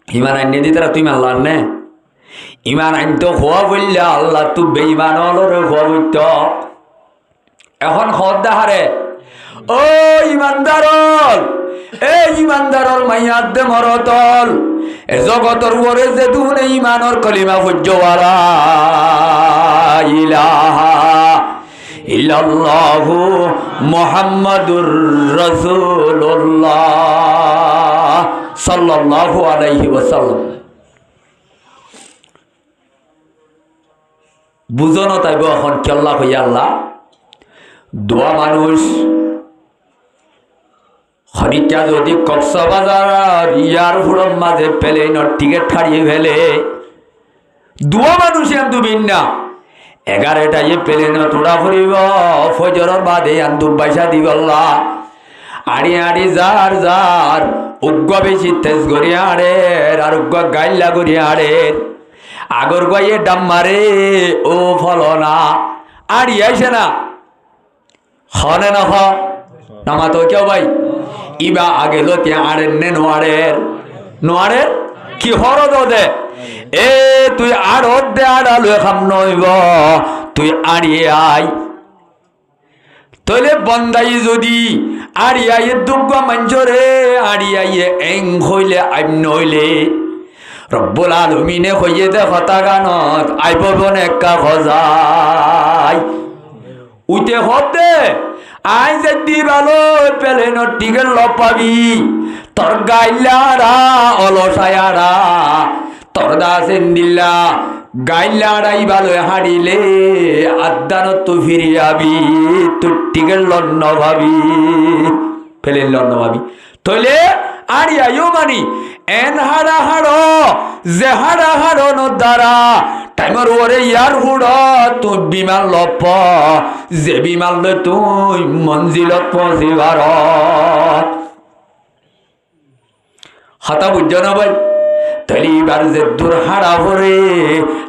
ইমান আন্য দি তারা তুই ইমান লান নে ইমান আনতো খোয়া বললে আল্লাহ তু বেঈমান হলরে খোয়া বইত এখন হদ্দা হারে ও ইমানদারল এই ইমানদারর মাইয়াত দে মরতল এ জগতর উপরে যে দুনে ইমানর কলিমা ফুজ্জওয়ালা ইলাহা ইল্লাল্লাহু মুহাম্মাদুর রাসূলুল্লাহ সাল্লাল্লাহু আলাইহি ওয়াসাল্লাম বুঝনো তাইব এখন কেল্লা হইয়া আল্লাহ দোয়া মানুষ খনিকা যদি কক্সবাজার ইয়ার ফুরম মাঝে প্লেনের টিকিট ছাড়িয়ে ফেলে দুয়া মানুষ আন্দুবিন না 11টায় প্লেনে তোড়া ফুরিব ফজরের বাদে আন্দু পয়সা দিবল্লা আড়ি আড়ি যার যার উগ্র বেশি তেজ করি আড়ের আর উগ্র গাইল্লা করি আড়ের আগর গিয়ে ডাম মারে ও ফলনা আড়ি আইসে না হনে না নামা তো কেউ ভাই ইবা আগে লতি আড়ের নে নোয়ারের কি হরদ দে এ তুই আড়ত দে আড়ালো খাম নইব তুই আড়িয়ে আই তলে বন্দাই যদি আড়িয়াইয়ে দুগ্গ মঞ্জরে আড়িয়াইয়ে এং হইলে আইম নইলে রব্বুল আলামিনে হইয়ে দে হতা গানত আইব বন একা খজাই উইতে হতে আই যদি ভালো প্লেনের টিকিট লপাবি তোর গাইলারা অলসায়ারা তোর দাসেন দিল্লা গাইলারাই ভালো হারিলে আদানত তো ফিরে আবি তোর টিকিট লন্ন ভাবি প্লেন লন্ন ভাবি তইলে আড়ি আইও মানি এন হাড়া হাড়ো যে হাড়া হাড়ো ন দ্বারা টাইমর ওরে ইয়ার হুড় তুই বিমান লপ যে বিমান লই তুই মঞ্জিলত পৌঁছিবার হতা বুঝছ না ভাই তাহলে এবার যে দূর হাড়া ভরে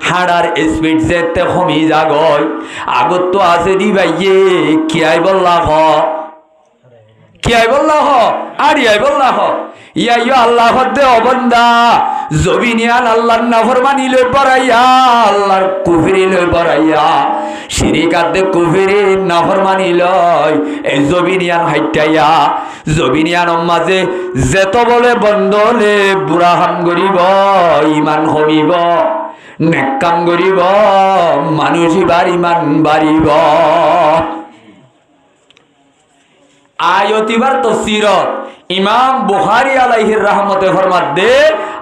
হাড়ার স্পিড যেতে কমি যাগয় আগত তো আছে দি ভাইয়ে কি আই বললা কি আই বললা আড়ি আই বললা ইয়াইও আল্লাহ দে অবন্দা জবিনিয়ান আল্লাহর নাফরমানি লই পড়াইয়া আল্লাহর কুফরি লই পড়াইয়া শিরিকাত দে কুফরি নাফরমানি লই এই জবিনিয়ান হাইটাইয়া জবিনিয়ান মাঝে যেত বলে বন্ধলে বুড়াহান গরিব ইমান কমিব নেকাম গরিব মানুষ ইবার ইমান বাড়িব আয়তিবার তফসিরত ইমাম বুখারী আলাইহির রহমতে ফরমাত দে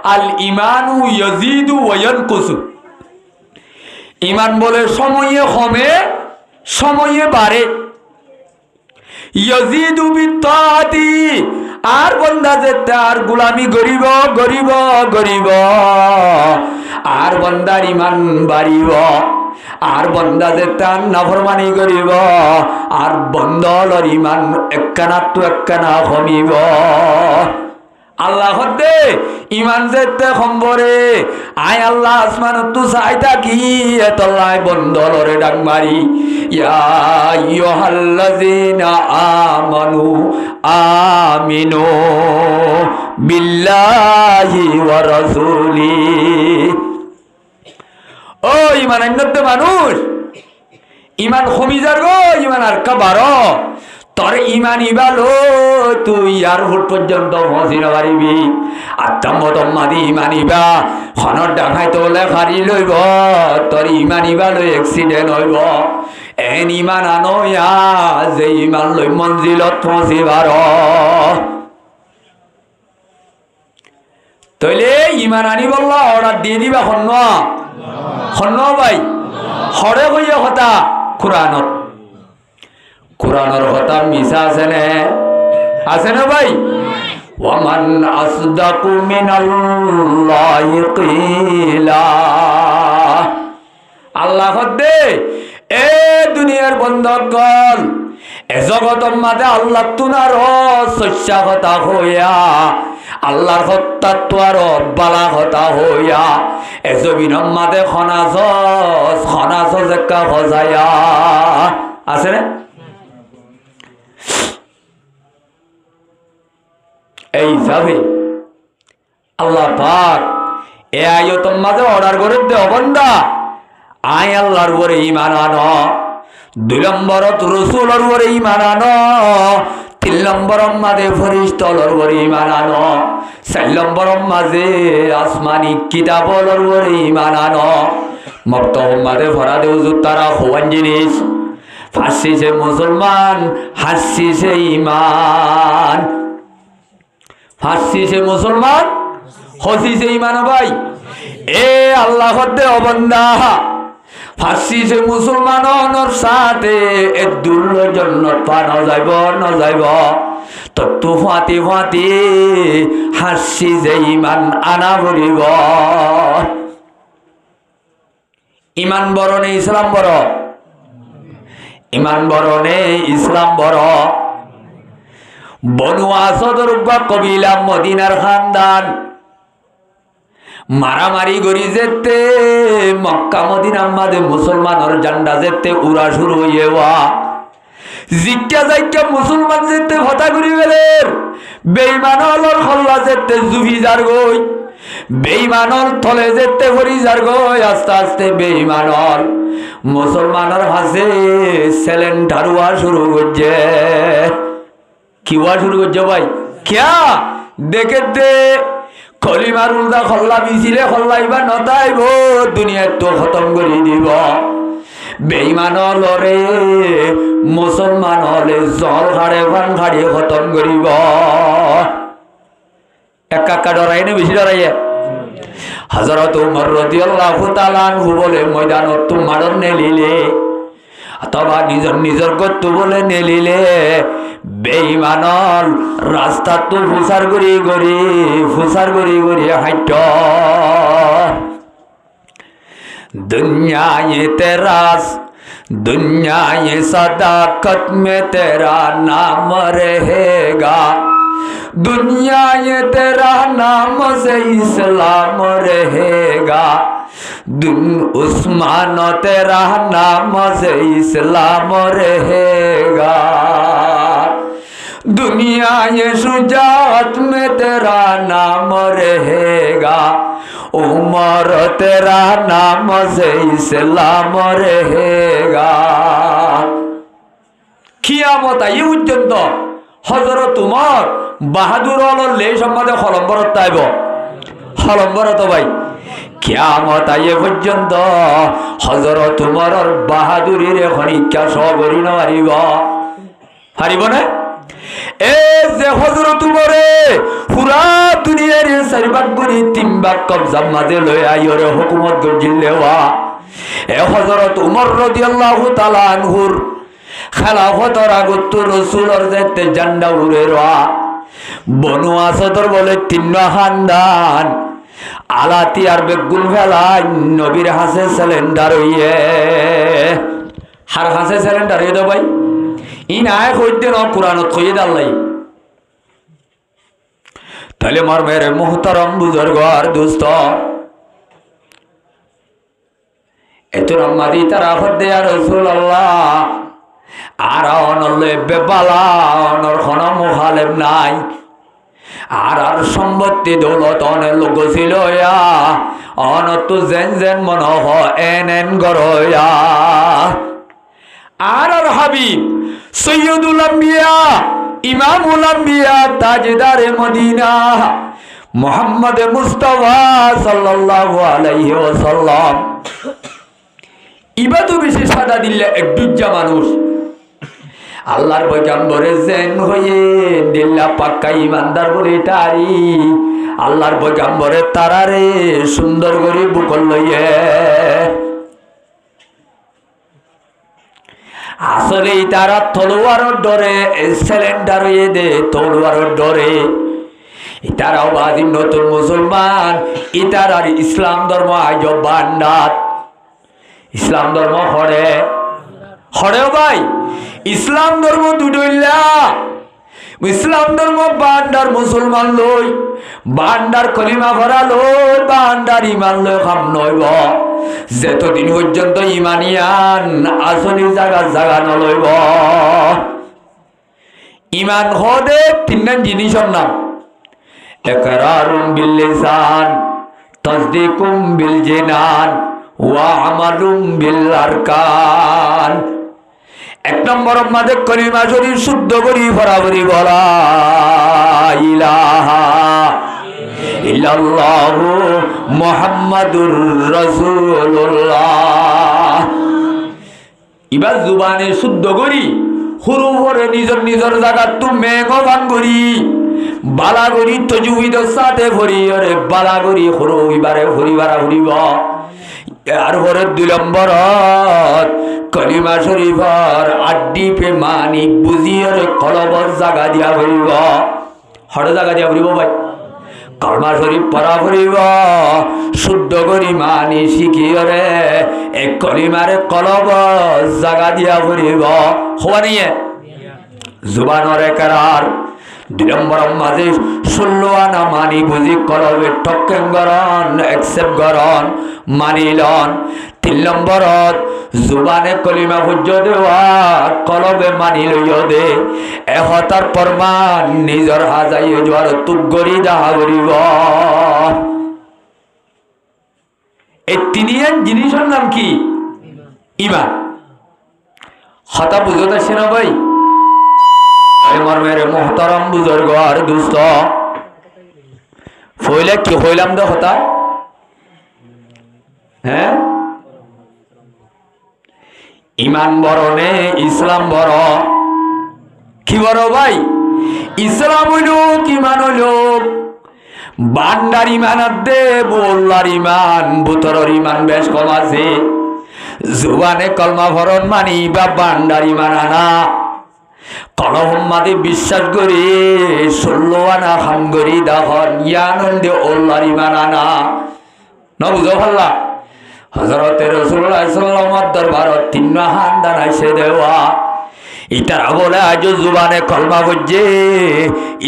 আল ইমানু ইয়াজিদু ওয়া ইয়ানকুসু ইমান বলে সময়ে কমে সময়ে বাড়ে ইয়াজিদু বিত্তাতি আর বান্দা যে তার গোলামি গরিব গরিব গরিব আর বান্দার ইমান বাড়িব আর বন্দা যে তার নাফরমানি করিব আর বন্দলর ইমান একখানা তো একখানা কমিব আল্লাহ হদ্দে ইমান যেতে সম্বরে আয় আল্লাহ আসমানত তু চাইতা কি এতলাই বন্ধলরে ডাক মারি ইয়া আইয়ুহাল্লাযীনা আমানু আমিনু বিল্লাহি ওয়া রাসূলি। ও ইমান আন্নত মানুষ, ইমান কমিজার গো, ইমান আর কাবার তোর ইমান ইবালো তুই আর হুট পর্যন্ত মসিন পারিবি। আত্মতম্মাদি ইমান ইবা খনত দেখাই তোলে হারি লইব, তোর ইমান ইবালো এক্সিডেন্ট হইব। এন ইমান আনয়া যে ইমান লই মঞ্জিলত পৌঁছিবার তইলে ইমান আনি বললা অর্ডার দিয়ে দিবা খন্ন খন্ন ভাই হরে হইয়া কথা কোরআনত, কোরআনের কথা মিশা আছে নে? আছে না ভাই? ওয়ামান আসদাকু মিনাল্লাহি কিলা। আল্লাহ দে এ দুনিয়ার বন্ধকল এ জগতের মাঝে আল্লাহ তুনার শস্যা কথা হইয়া আল্লাহর হত্যা তো আর বালা কথা হইয়া এ জমিনের মাঝে খনাস একটা সজায়া আছে না? এই হিসাবে আল্লাহ পাক এ আয়তন মাঝে অর্ডার করে দে বন্দা আয় আল্লাহর উপরে ঈমান আনো, 2 নম্বরত রাসূলের উপরে ঈমান আনো, 3 নম্বরের মাঝে ফেরেশতার উপরে ঈমান আনো, 4 নম্বরের মাঝে আসমানি কিতাবের উপরে ঈমান আনো। মক্তব মাঝে ভরা দেও তারা হওয়ান জিনিস, ফাঁসি সে মুসলমান, হাসি সে ঈমান। ফাঁসি সে মুসলমান, হসি সে ঈমান। ভাই এ আল্লাহ দে অবন্দা ফাঁসি সে মুসলমান অনর সাথে এ দুর্ল জন্য পানো যাইব ন যাইব তত্তু ফাঁতি ফাঁতি হাসি যে ঈমান আনা ভরিব। ঈমান বরণে ইসলাম বড়, ঈমান বরণে ইসলাম বড়। বনু আসাদের কবিলা মদিনার খানদান মারামারি করি যেতে মক্কা মদিনার মাঝে মুসলমানের জান্ডা যেতে উড়া শুরু হইয়া জিজ্ঞা যাইকা মুসলমান যেতে হতা করি বেলের বেঈমানর হল্লা যেতে জুফি যার গই, বেঈমানর থলে যেতে ভরি যার গই। আস্তে আস্তে বেঈমানর মুসলমানের হাসে সেলেন্ডার হওয়া শুরু করছে। কি হওয়া শুরু করছে ভাই? ক্যা দেখে দে কলিমার উল্টা খল্লা মিছিলে খল্লাইবা নতাইব দুনিয়ার তো খতম করে দিব। বেঈমান লরে মুসলমান হলে জল খাড়ে ভান খাড়িয়ে খতম করিব। একা ডরাই না বেশি ডরাইয়ে? হযরত উমর রাদিয়াল্লাহু তাআলা আনহু বলে ময়দানত তোমার নেলিলে অথবা নিজের গত্ত বলে নেলিলে বেঈমানল রাস্তা তো ফুসার গড়ি গড়ি হাইট। दुनिया तेरास दुनिया ये सदाकत में तेरा नाम रहेगा, दुनिया ये तेरा नाम से इस्लाम रहेगा, उस्मान तेरा नाम से इस्लाम रहेगा, दुनिया ये शुजाअत में तेरा नाम रहेगा, उमर तेरा नाम से इस्लाम रहेगा। कियामत आयु पर्यন্ত হযরত উমর বাহাদুর হলে সম্বন্ধে খলম্বরত তাইব খলম্বরত ভাই কিয়ামত আইয়ে পর্যন্ত হযরত উমরের বাহাদুরির খনিকা সবরি নারিব হারিব না। এ যে হযরত উমরে পুরা দুনিয়ার চারিভাগ গুলি 3 ভাগ কবজা মাঝে লই আইরে হুকুমত গজিলেওয়া এ হযরত উমর রাদিয়াল্লাহু তাআলা আনহুর খেলাফতর আগত রাসূলের যেতে জান্ডা উড়ে রয়া বনু আসাদর বলে 3 খানদান আলাতি আর বেগুল ফেলা নবীর হাসে সিলিন্ডার হইয়ে হার হাসে সিলিন্ডার হইয়ে দাও ভাই ই নাই কইতে ন কুরআনত কইয়ে দাল্লাই তাহলে মোর মেরে মুহতারাম বুজুর্গ আর দোস্ত এত রম্মাদি তারা হদ্দে আর রাসূলুল্লাহ আর অনলে বেবালা অনর কোন মুখালেব নাই আর সম্পত্তি দৌলত অনেক লোক ছিল অনত যেন যেন মন এন গরয়া আর হাবিব সৈয়দুল আম্বিয়া ইমামুল আম্বিয়া তাজদারে মদিনা মুহাম্মদ মুস্তাফা সাল্লাল্লাহু আলাইহি ওয়াসাল্লাম ইবাদু বেশি সাদা দিলে একদুজ্জা মানুষ আল্লাহর পয়গম্বরে জেন হয়ে দিল্লা পাক্কা ইমানদার বলে তারি আল্লাহর পয়গম্বরে তারারে সুন্দর করে বুকল লইয়ে আসলে তারা তলোয়ারের ডরে সিলিন্ডার হয়ে দে তলোয়ারের ডরে ইতারাও বাদি নতুন মুসলমান ইতারার ইসলাম ধর্ম আজ বান্ডাত ইসলাম ধর্ম হরে ভাই ইসলাম ধর্ম দুডইলা ইসলাম ধর্ম বান্ডার মুসলমান লই বান্ডার কলিমা ভরা লই বান্ডার ইমান লই খাম নইব যতদিন পর্যন্ত ইমানিয়ান আসলি জাগা নলইব ইমান হদে তিনটা জিনিসের নাম ইকরারুম বিল লিসান তাসদীকুম বিল জিনান ওয়া আমালুম বিল আরকান এক নম্বর মাঝে কলিমা শরীফ শুদ্ধ করি বরাবরই বলা ইলাহা ইল্লাল্লাহু মুহাম্মাদুর রাসূলুল্লাহ ইবা জুবানে শুদ্ধ করি হুরু ভরে নিজের জায়গা তুমি গবান করি বালা করি তজুবিদের সাথে ভরি আরে বালা করি হুরু ইবারে ভরিবারা ভরিব আর ভরে 2 নম্বর কলিমা শরীফর আড্ডি পে মানিক বুঝিয়ে কলবর জাগা দিয়া ভরিব হরে জাগা দিয়া ভরিব ভাই কলমা শরীফ পড়া ভরিব শুদ্ধ করি মানি শিখিয়ে রে এক কলিমারে কলবর জাগা দিয়া ভরিব হওয়া নিয়ে জুবানর একরার 2 নম্বর মাঝে 16 আনা মানি বুঝি কলবে টকেন গরন একসেপ্ট গরন মানিলন 3 নম্বরত জুবানে কলিমা হুজ্জ দেওয়া কলবে মানি লইয় দে এহতার প্রমাণ নিজর হাজাইয়ে জোয়ার তুগরি দাহা করিব এই তিনিয়ান জিনিসের নাম কি ঈমান হতা বুঝতে আসছে না ভাই আমার মেরে মোহতারাম বুজুর্গ আর দোস্ত ফইলে কি হইলাম দে হতা হ্যাঁ ইমান বড় নে ইসলাম বড় কি বড় ভাই ইসলাম হইল ইমান হইল বান্ডার ইমান দে বল্লার ইমান বুতরর ইমান বেশ কম আছে জুবানে কলমা ভরণ মানি বা বান্ডার ইমান আনা কলহম্মাদে বিশ্বাস করি 16 আনা খাম করি দাহন ইয়ানন্দে ওল্লার ইমান আনা ন বুঝো ভাল্লা হযরতে রাসূলুল্লাহ সাল্লাল্লাহু আলাইহি দরবারত 3 হান দানাইছে দেওয়া ইতারা বলে আজ জুবানে কলমা বুঝে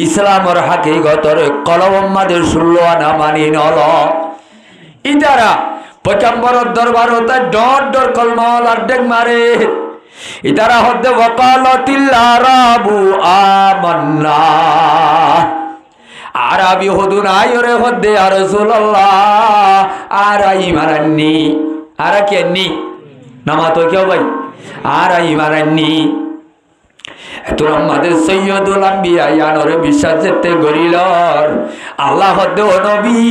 ইসলামের হাকিকতর কলহম্মাদে 16 আনা মানি নল ইতারা পয়গম্বরের দরবারত ডর কলমা আর ডেক মারে ইতারা হদ্দে ওয়াকালাতিল আরাবু আমান্না আরবি হুদুন আয়রে হদ্দে ইয়া রাসূলুল্লাহ আর ঈমানান্নি আর কেননি নামা তো কেউ ভাই আর ঈমানান্নি তোর আমাদের সৈয়দুল আম্বিয়া ইয়ানরে বিশ্বাস যেতে গরিলর আল্লাহ হদ্দে ও নবী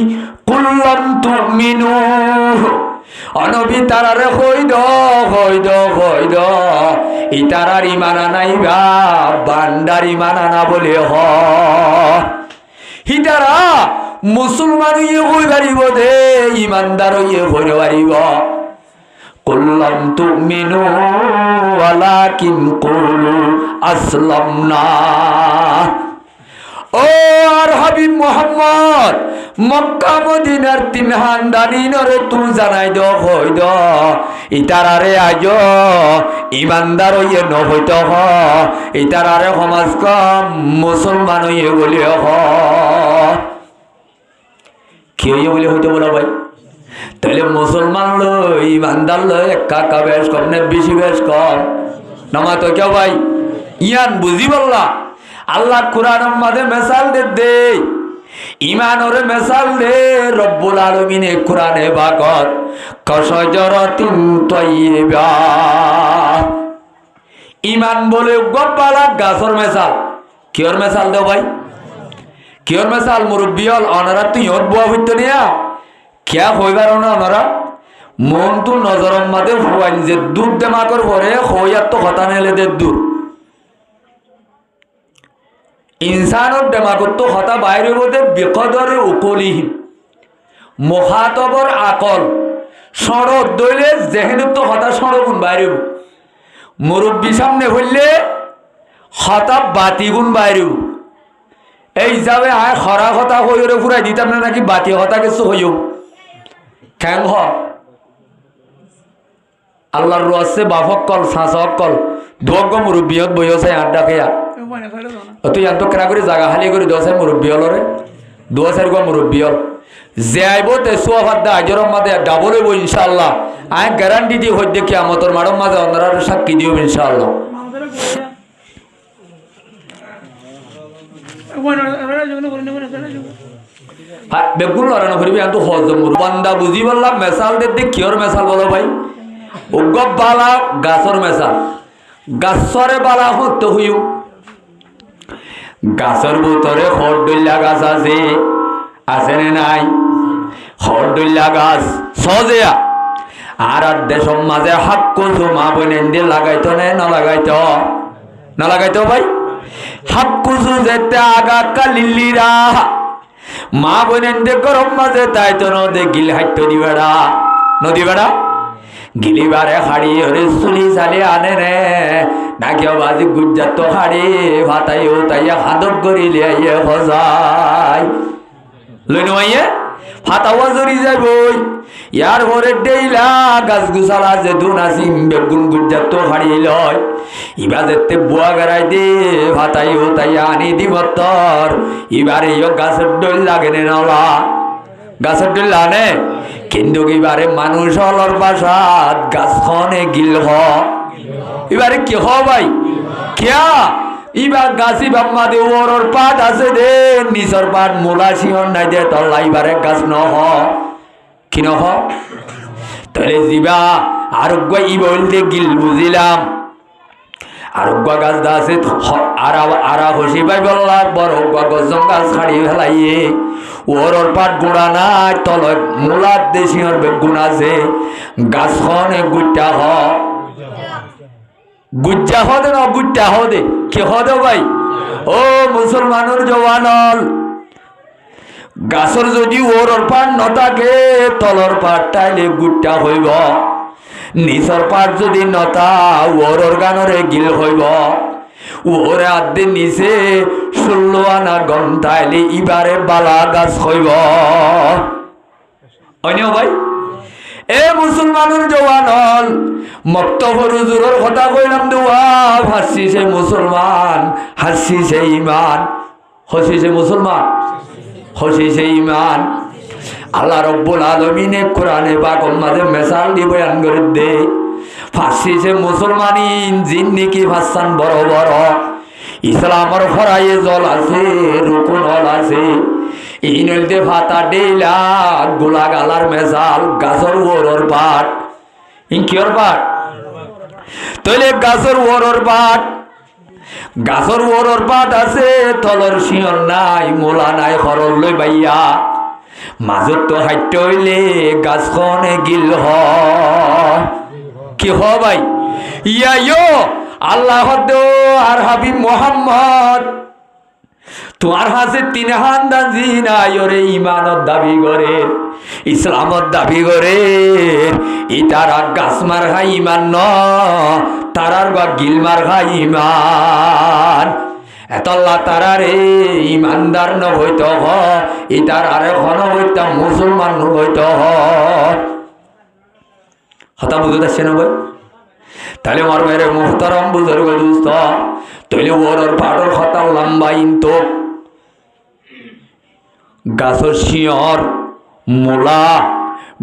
কুল্লাম তুমিনু অনবী তারারে হইদ ইতারার ইমানা নাই বা বান্ডার ইমানা না বলে হিতারা মুসলমান ইয়ে হই পারিব দে ইমানদার ইয়ে হইতে পারিব কুল্লাম তুমিনু ওয়ালাকিন কুলু আসলামনা ও আর হাবিব মোহাম্মদ মক্কা মদিনার তিন হান্দানি নরে তুই জানাই দ হই দ ইতারারে আজ ইমানদার হইয়ে নহইত হ ইতারারে সমাজ কম মুসলমান হইয়ে বলি হ কি হইয়ে বলি হইতে বলো ভাই তাহলে মুসলমান লই ইমানদার লই একা বেশ কম না বেশি বেশ কম নামা তো কেউ ভাই ইয়ান বুঝি বললা আল্লাহ কুরআন মাঝে মেসাল দে ইমান ওরে মেসাল দে রব্বুল আলামিনে কুরআনে বাকত কশজরাতিন তাইয়্যিবা ইমান বলে গব্বালা গাছর মেসাল কিয়র মেসাল দাও ভাই কিয়র মেসাল মুরব্বিয়ল অনারা তুই ওর বুয়া হইতো নিয়া কিয়া হইবার না ওনারা মন তো নজরম মাঝে ফুয়াইন যে দুধ দেমাকর পরে হইয়ার তো কথা নেলে দে দূর ইনসানোর দেমাগত তো হতা বাইরে বোধে বেকদরে উকলিহীন মহাতবর আকল সড়ক দইলে যেহেন তো হতা সড়গুণ বাইরে মুরব্বী সামনে হইলে হতা বাতিগুণ বাইরে এই হিসাবে আয় খরা হতা হইরে ফুরাই দিতাম না নাকি বাতি হতা কিছু হইও খ্যাং হ আল্লাহর রসে বাফক কল শাসক কল ধোগ্য মুরব্বীয়ত বইছে আড্ডা খেয়া তুই এত কেনা করে জায়গা খালি করে দোসাই মুরব্বী হলরে দোসাই গো মুরব্বী হল যে আইব তে সোয়াফাদ্দা আজরম মাঝে ডাবল হইব ইনশাআল্লাহ আয় গ্যারান্টি দিয়ে হই দেখি আমতর মাডম মাঝে অন্যরা সাক্ষী দিও ইনশাআল্লাহ বেগুন লড়ানো করিবি এত হজ বান্দা বুঝি বললাম মেসাল দে কিয়র মেসাল বলো ভাই উগব বালা গাছর মেসাল গাছরে বালা হতে হইও গাছের ভিতরে হরডুল্লা গাছ আছে না নাই হরডুল্লা গাছ সজেয়া আর দেশের মাঝে হাক কুচু মা বোনেন দিয়ে লাগাইতো না লাগাইতো ভাই হাক কুচু যেতে আগা কালিলিরা মা বোনেন দিয়ে গরম মাঝে তাই তো নদে গিল হাইতো নদী বেড়া গিলিবারে হাড়ি হরে চুলি চালি আনে রে নাকিও বাজি গুজ্জাত তো হাড়ি ভাতাইও তাইয়া হাদক গড়িলে আইয়ে হজাই লইনো আইয়ে ফাতাওয়া জড়ি যাইব ইয়ার ঘরে ডেইলা গাছ গুছালা যে দুন আসিম বেগুন গুজ্জাত তো হাড়ি লয় ইবা যেতে বুয়া গড়াই দে ভাতাইও তাইয়া আনি দিব তর ইবারে ইয় গাছের ডইল লাগে নলা গাছের ডইল আনে কিন্তু এবারে মানুষ হলর বাসাত গাছখনে গিল এবারে কি হ ভাই কিয়া ইবার গাছি বাম্মা দে ওর পাট আছে দে নিচর পাট মূলা শিহন নাই দে তল্লা এবারে গাছ নহ কি নহ তাহলে যিবা আরোগ্য ই বলতে গিল বুঝিলাম আরোগ্য গাছ দা আছে আরা হসি পাই বললাম বড় গজম গাছ ছাড়ি ফেলাইয়ে ওর পাট গুড়া নাই তল মূলার দেশিয়র বেগুন আছে গাছখনে গুট্টা গুজ্জা হদে না গুট্টা হদে কে হদে ভাই ও মুসলমানের জওয়ানল গাছর যদি ওর পাট নথাকে তলর পাট টাইলে গুট্টা হইব নিচর পাট যদি নথা ওর গানরে গিল হইব ওরে আদে নিচে 16 আনা গন্তাইলে ইবারে বালা গাছ হইব অন্য ভাই এ মুসলমানের জওয়ানল মক্তবর হুজুরের কথা কইলাম দুয়া হাসি সে মুসলমান হাসি সে ঈমান হসি সে মুসলমান হসি সে ঈমান আল্লাহ রব্বুল আলামিনে কোরআনে পাক মাঝে মেসাল দি বয়ান করে দে ফাঁসি সে মুসলমানি জিন্নি কি ভাসান বড় বড় ইসলামর ফরায়ে জল আছে রুকুন হল আছে ইনলতে ফাতা ডেইলা গোলা গালার মেসাল গাছর ওরর পাট কিয়র পাট তইলে গাছর ওরর পাট গাছর ওরর পাট আছে তলর শিয়র নাই মোলা নাই হরল লই বাইয়া মাজত তো হাইট হইলে গাছখনে গিল কি হ ভাই ইয়ো আল্লাহ আর হাবিব মোহাম্মদ তোমার হাতে 3 হান্দান জিনায়রে ইমানত দাবি করে ইসলামত দাবি করে ইতারা গাছ মার খাই ইমান ন তারার গা গিল মার খাই ইমান এতল্লা তারারে ইমানদার নবইত হ ইতার আরে খন বইতা মুসলমান নবইত হ হতা বুঝতে আসছে না ভাই তাহলে আমার মেরে মুহতারাম বুজুর্গ দোস্ত তৈলে ওর পাড়র কথা লম্বা ইনতো গাছর শিয়র মূলা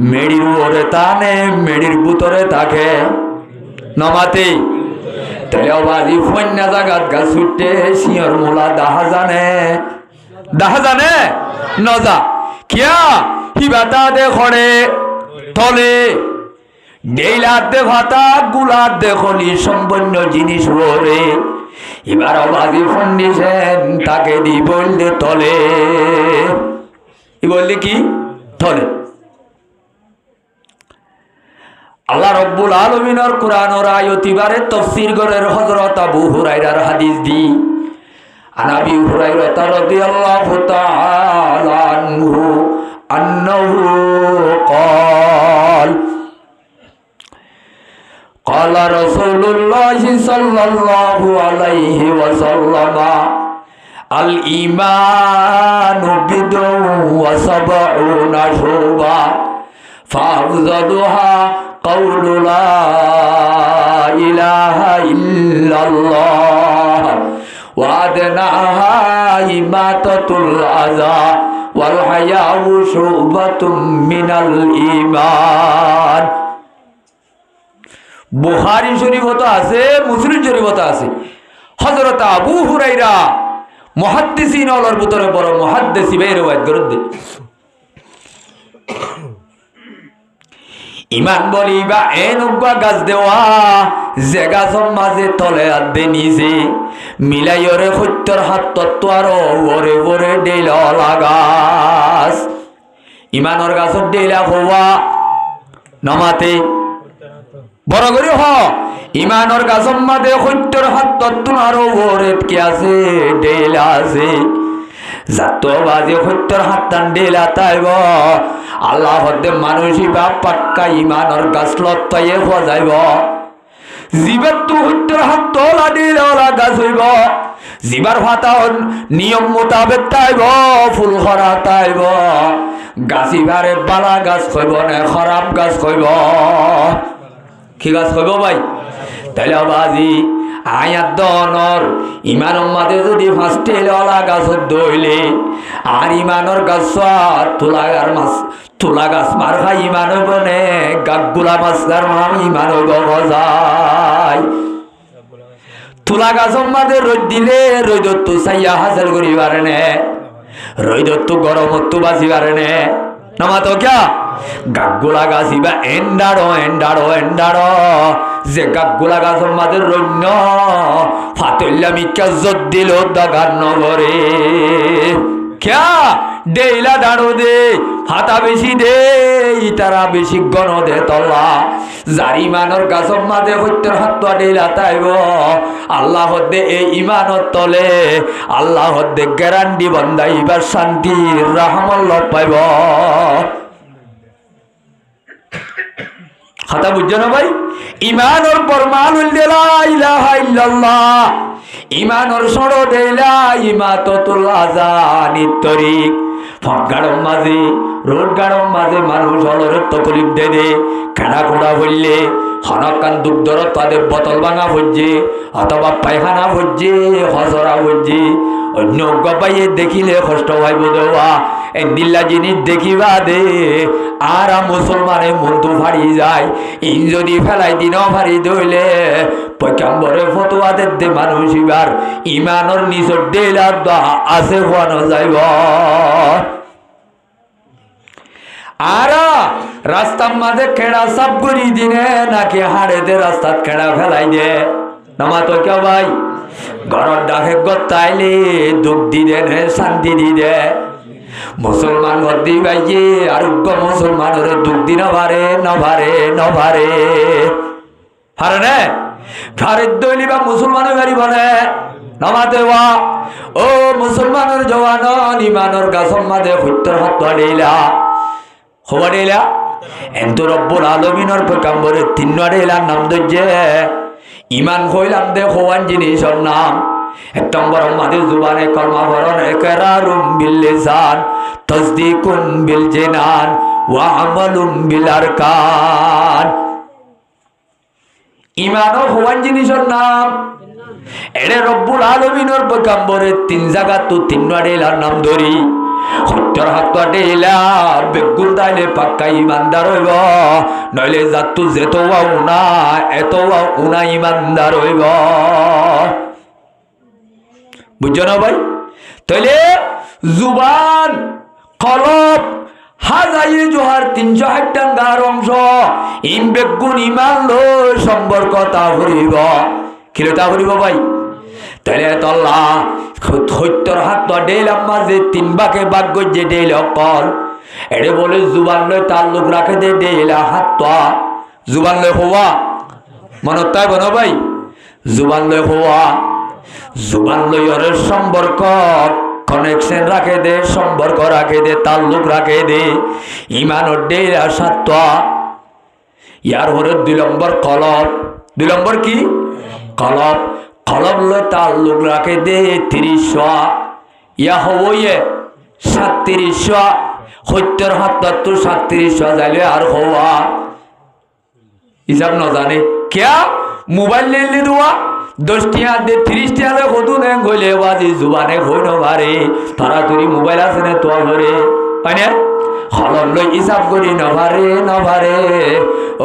মেডির ওরে টানে মেডির ভিতরে থাকে নমাতে তাহলে বাজি ফন্যা জাগাত গাছ উঠতে শিয়র মূলা দাহা জানে নজা কিয়া হিবাতা দে খড়ে তলে ডেইলার দে ভাতা গুলার দে খলি সম্পন্ন জিনিস ওরে এবার বাজি ফোন দিছেন তাকে দি বললে তলে বললে কি তলে আল্লাহ রব্বুল আলামিনের কোরআনের আয়াতিবারে তাফসীর করের হযরত আবু হুরায়রার হাদিস দি আনাবি হুরায়রা রাদিয়াল্লাহু তাআলা আনহু আন্নাহু قال قال رسول الله صلى الله عليه وسلم الإيمان بضع وسبعون شعبة فأفضلها قول لا إله إلا الله وأدناها إماتة الأذى والحياء شعبة من الإيمان বুখারী শরীফত আছে মুসলিম শরীফত আছে হযরত আবু হুরায়রা মুহাদ্দিসিন হলর ভিতরে বড় মুহাদ্দিসি ভাই রওয়ায়াত করতে ইমান বলিবা এনুগা গাছ দেওয়া যে গাছর মাঝে তলে আদে নিজে মিলাইরে সত্যর হাত তত্ত্ব আর ওরে ওরে ডেইল লাগাস ইমানর গাছর ডেইলা হওয়া নমাতে বড় করে হ ইমানর গাছর মাঝে সত্যর হাত তত্ত্ব আর ওরে কি আছে ডেইলা আছে যাত বাজে সত্যর হাত টান ডেইলা তাইব আল্লাহ হদ্দে মানুষই বা পাক্কা ইমানর গাছ লত্তাইয়ে হওয়া যাইব জীবের তো সত্যর হাত তলা ডেইলা গাছ হইব জীবার ভাতা নিয়ম মোতাবেক তাইব ফুল খরা তাইব গাছিবারে বালা গাছ কইব না খারাপ গাছ কইব কি গাছ কইব ভাই তাইলে বাজি আয়াত দনর ইমানর মাঝে যদি ফাঁসতে ললা গাছত দইলে আর ইমানর গাছ তুলাগার মাছ তুলা গাছ মার খাই ইমান বনে গাগুলা মাছ গার মাম ইমান গজায় তুলা গাছর মাঝে রোদ দিলে রোদত্তু চাইয়া হাসিল করি পারে নে রোদত্তু গরমত্তু বাঁচি পারে নে নামা তো ক্যা গাগুলা গাছিবা এন্ডাড়ো এন্ডাড়ো এন্ডাড়ো যে গাগুলা গাছের মাঝে রন্য ফাতল্লা মিকা জোর দিল দাগার নগরে ক্যা ডেইলা দাঁড়ো দে ফাতা বেশি দে ইতারা বেশি গণ দে তলা যার ইমানর গাছের মাঝে সত্যের হাত ডেইলা তাইব আল্লাহ দে এই ইমানত তলে আল্লাহ দে গ্যারান্টি বন্দাইবার শান্তির রাহমত পাইব কথা বুঝছো না ভাই ইমানর পরমান হইল লা ইলাহা ইল্লাল্লাহ ইমানর সড়ো দেলা ইমাতাতুল আযানিত তরিক ফগাড়ম মাঝে রোড গাড়ম মাঝে মানুষ হলরে তকলিফ দে দে খেড়া খোড়া হইলে হনকান দুগ্ধর তাদের বোতল ভাঙা হচ্ছে অথবা পায়খানা হচ্ছে হজরা হচ্ছে অন্য গপাইয়ে দেখিলে কষ্ট হইব দেওয়া এক দিল্লা জিনিস দেখিবা দে আর মুসলমানের মন তো ফাড়ি যায় ইন যদি ফেলাই দিন ফাড়ি দইলে পয়গাম্বরে ফতোয়া দে মানুষ এবার ইমানর নিচর দেলার আছে হওয়ানো যাইব আর রাস্তার মাঝে খেড়া সাপ করি দিনে নাকি হাড়ে দে রাস্তা খেড়া ফেলাই দে নামা তো কে ভাই ঘরের ডাকে গতাইলে দুঃখ দি দে শান্তি দি দে মুসলমান ঘর দি ভাইয়ে আরোগ্য মুসলমানের দুঃখ দি নভারে নভারে নভারে পারে নে ফারের দইলি বা মুসলমানের বাড়ি বলে নামাতে ওয়া ও মুসলমানের জওয়ান ইমানের গাছর মাঝে সত্যর হাত ডেইলা হওয়া ডেইলা এন্ত রব্বুল আলমিনের পয়গাম্বরের তিন ডেইলার নাম ধরছে ইমান হইলাম দে হওয়ান জিনিসের নাম এক নম্বর মাদি জুবানে কলমা পড়ন, ইকরারুম বিল লিসান, তাসদীকুন বিল জিনান ওয়া আমালুম বিল আরকান। ঈমানও হওয়ান জিনিসের নাম। এড়ে রব্বুল আলামিনের পয়গম্বরের তিন জায়গা তো তিন ওয়াড়েলার নাম ধরি। সত্যর হাত ডেলার বেগুন দাইলে পাক্কা ইমানদার হইব, নইলে জাতু যেতোয়া উনা এতোয়া উনা ইমানদার হইব। বুঝছো না ভাই? তাইলে জুবান কলব হাজাই জোহার 360 টাঙ্গার অংশ ইম বেগুন ইমান লই সম্পর্কতা করিব। কিলতা করিব ভাই? তাইলে তল্লা সত্যর হাত ডেলাম মাঝে 3 ভাগে ভাগ গজে ডেল অকল এড়ে বলে জুবান লই তাল্লুক রাখে দে ডেলা হাত জুবান লই হওয়া মনত তাই বনো ভাই? জুবান লই হওয়া, জুবান লই ওরে সম্পর্ক কানেকশন রাখে দে, সম্পর্ক রাখে দে, তাল্লুক রাখে দে, ইমানের ডেলা সাত। ইয়ার হরে 2 নম্বর কলব। 2 নম্বর কি? কলব। কলব লয় তাল্লুক রাখে দে 30 ইয়া হইয়ে 37 সত্যর হাত 37 যাইলে আর হওয়া হিসাব ন জানে কিয়া মোবাইল লেলি দেওয়া 10 টিয়া দে 30 টিয়া লে কত নে গইলে বাজি জুবানে হই ন পারে তাড়াতাড়ি মোবাইল আছে না তো ধরে হয় না? হলন লই হিসাব করি ন পারে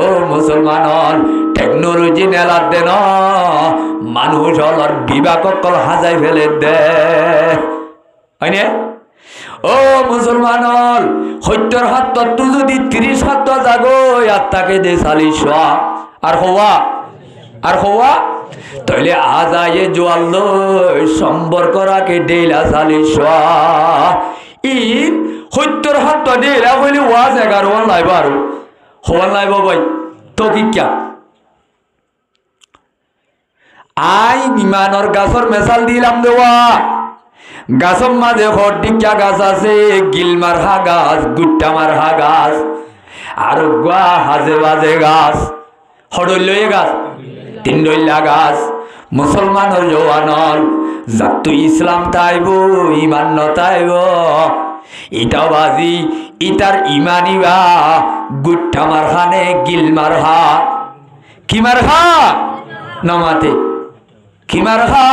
ও মুসলমান টেকনোলজি নেলার দেন মানুষ হলর বিবাহ কল হাজাই ফেলে দে হয় না? ও মুসলমান সত্যর হাত তত্ত্ব যদি 30 হাত জাগো আত্মাকে দে 40 আর হওয়া তাইলে আজায়ে জোয়াল লই সম্পর্ক রাখে ডেলা 40 ই সত্যর হাত ডেলা হইলে ওয়াজ 11 লাইব আর হওয়ার লাইব ভাই তো কি ক্যা আই ইমানর গাছর মেসাল দিলাম দেওয়া গাছর মাঝে হরডিকা গাছ আছে, গিলমার হা গাছ, গুট্টামার হা গাছ, আর গুয়া হাজে বাজে গাছ, হরলয়ে গাছ, 3 ডইলা গাছ। মুসলমানের জওয়ানর জাতু ইসলাম তাইব ইমান নতাইব ইটা বাজি ইটার ইমানিবা গুট্টামার হানে গিলমার হা কিমার হা নামাতে কিমার হা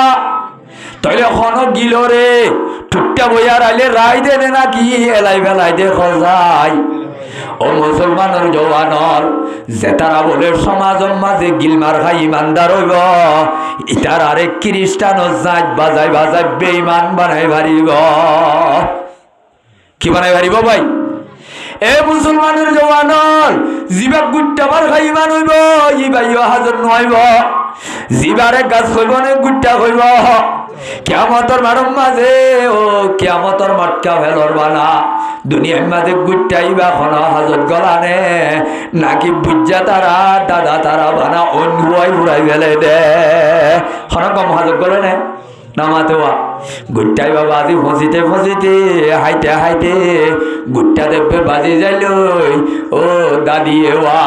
তাইলে এখনো গিলরে টুকটা বইয়ার আইলে রায় দেনে নাকি এলাই বেলাই দে খজাই। ও মুসলমানের জওয়ানর যে তারা বলে সমাজের মাঝে গিলমার খাই ইমানদার হইব ইটার আরেক খ্রিস্টান জাত বাজাই বেঈমান বানাই পারিব। কি বানাই পারিব ভাই? এ মুসলমানের জওয়ানর জিবা গুট্টামার খাই ইমান হইব ই ভাইও হাজার নইব, জিবারে গাছ হইব না গুট্টা হইব। কিয়ামতের মাঠের মাঝে ও কিয়ামতের মাঠটা ফেলর বানা দুনিয়ার মাঝে গুট্টাইবা খন হাজত গলানে নাকি বুঝা তারা দাদা তারা বানা অন্যুয়াই উড়াই ফেলে দে খন কম হাজত গলে নে নামাতেওয়া গুট্টাইবা বাজি ফসিতে হাইতে গুট্টা দেখবে বাজি যাইলই ও দাদি এওয়া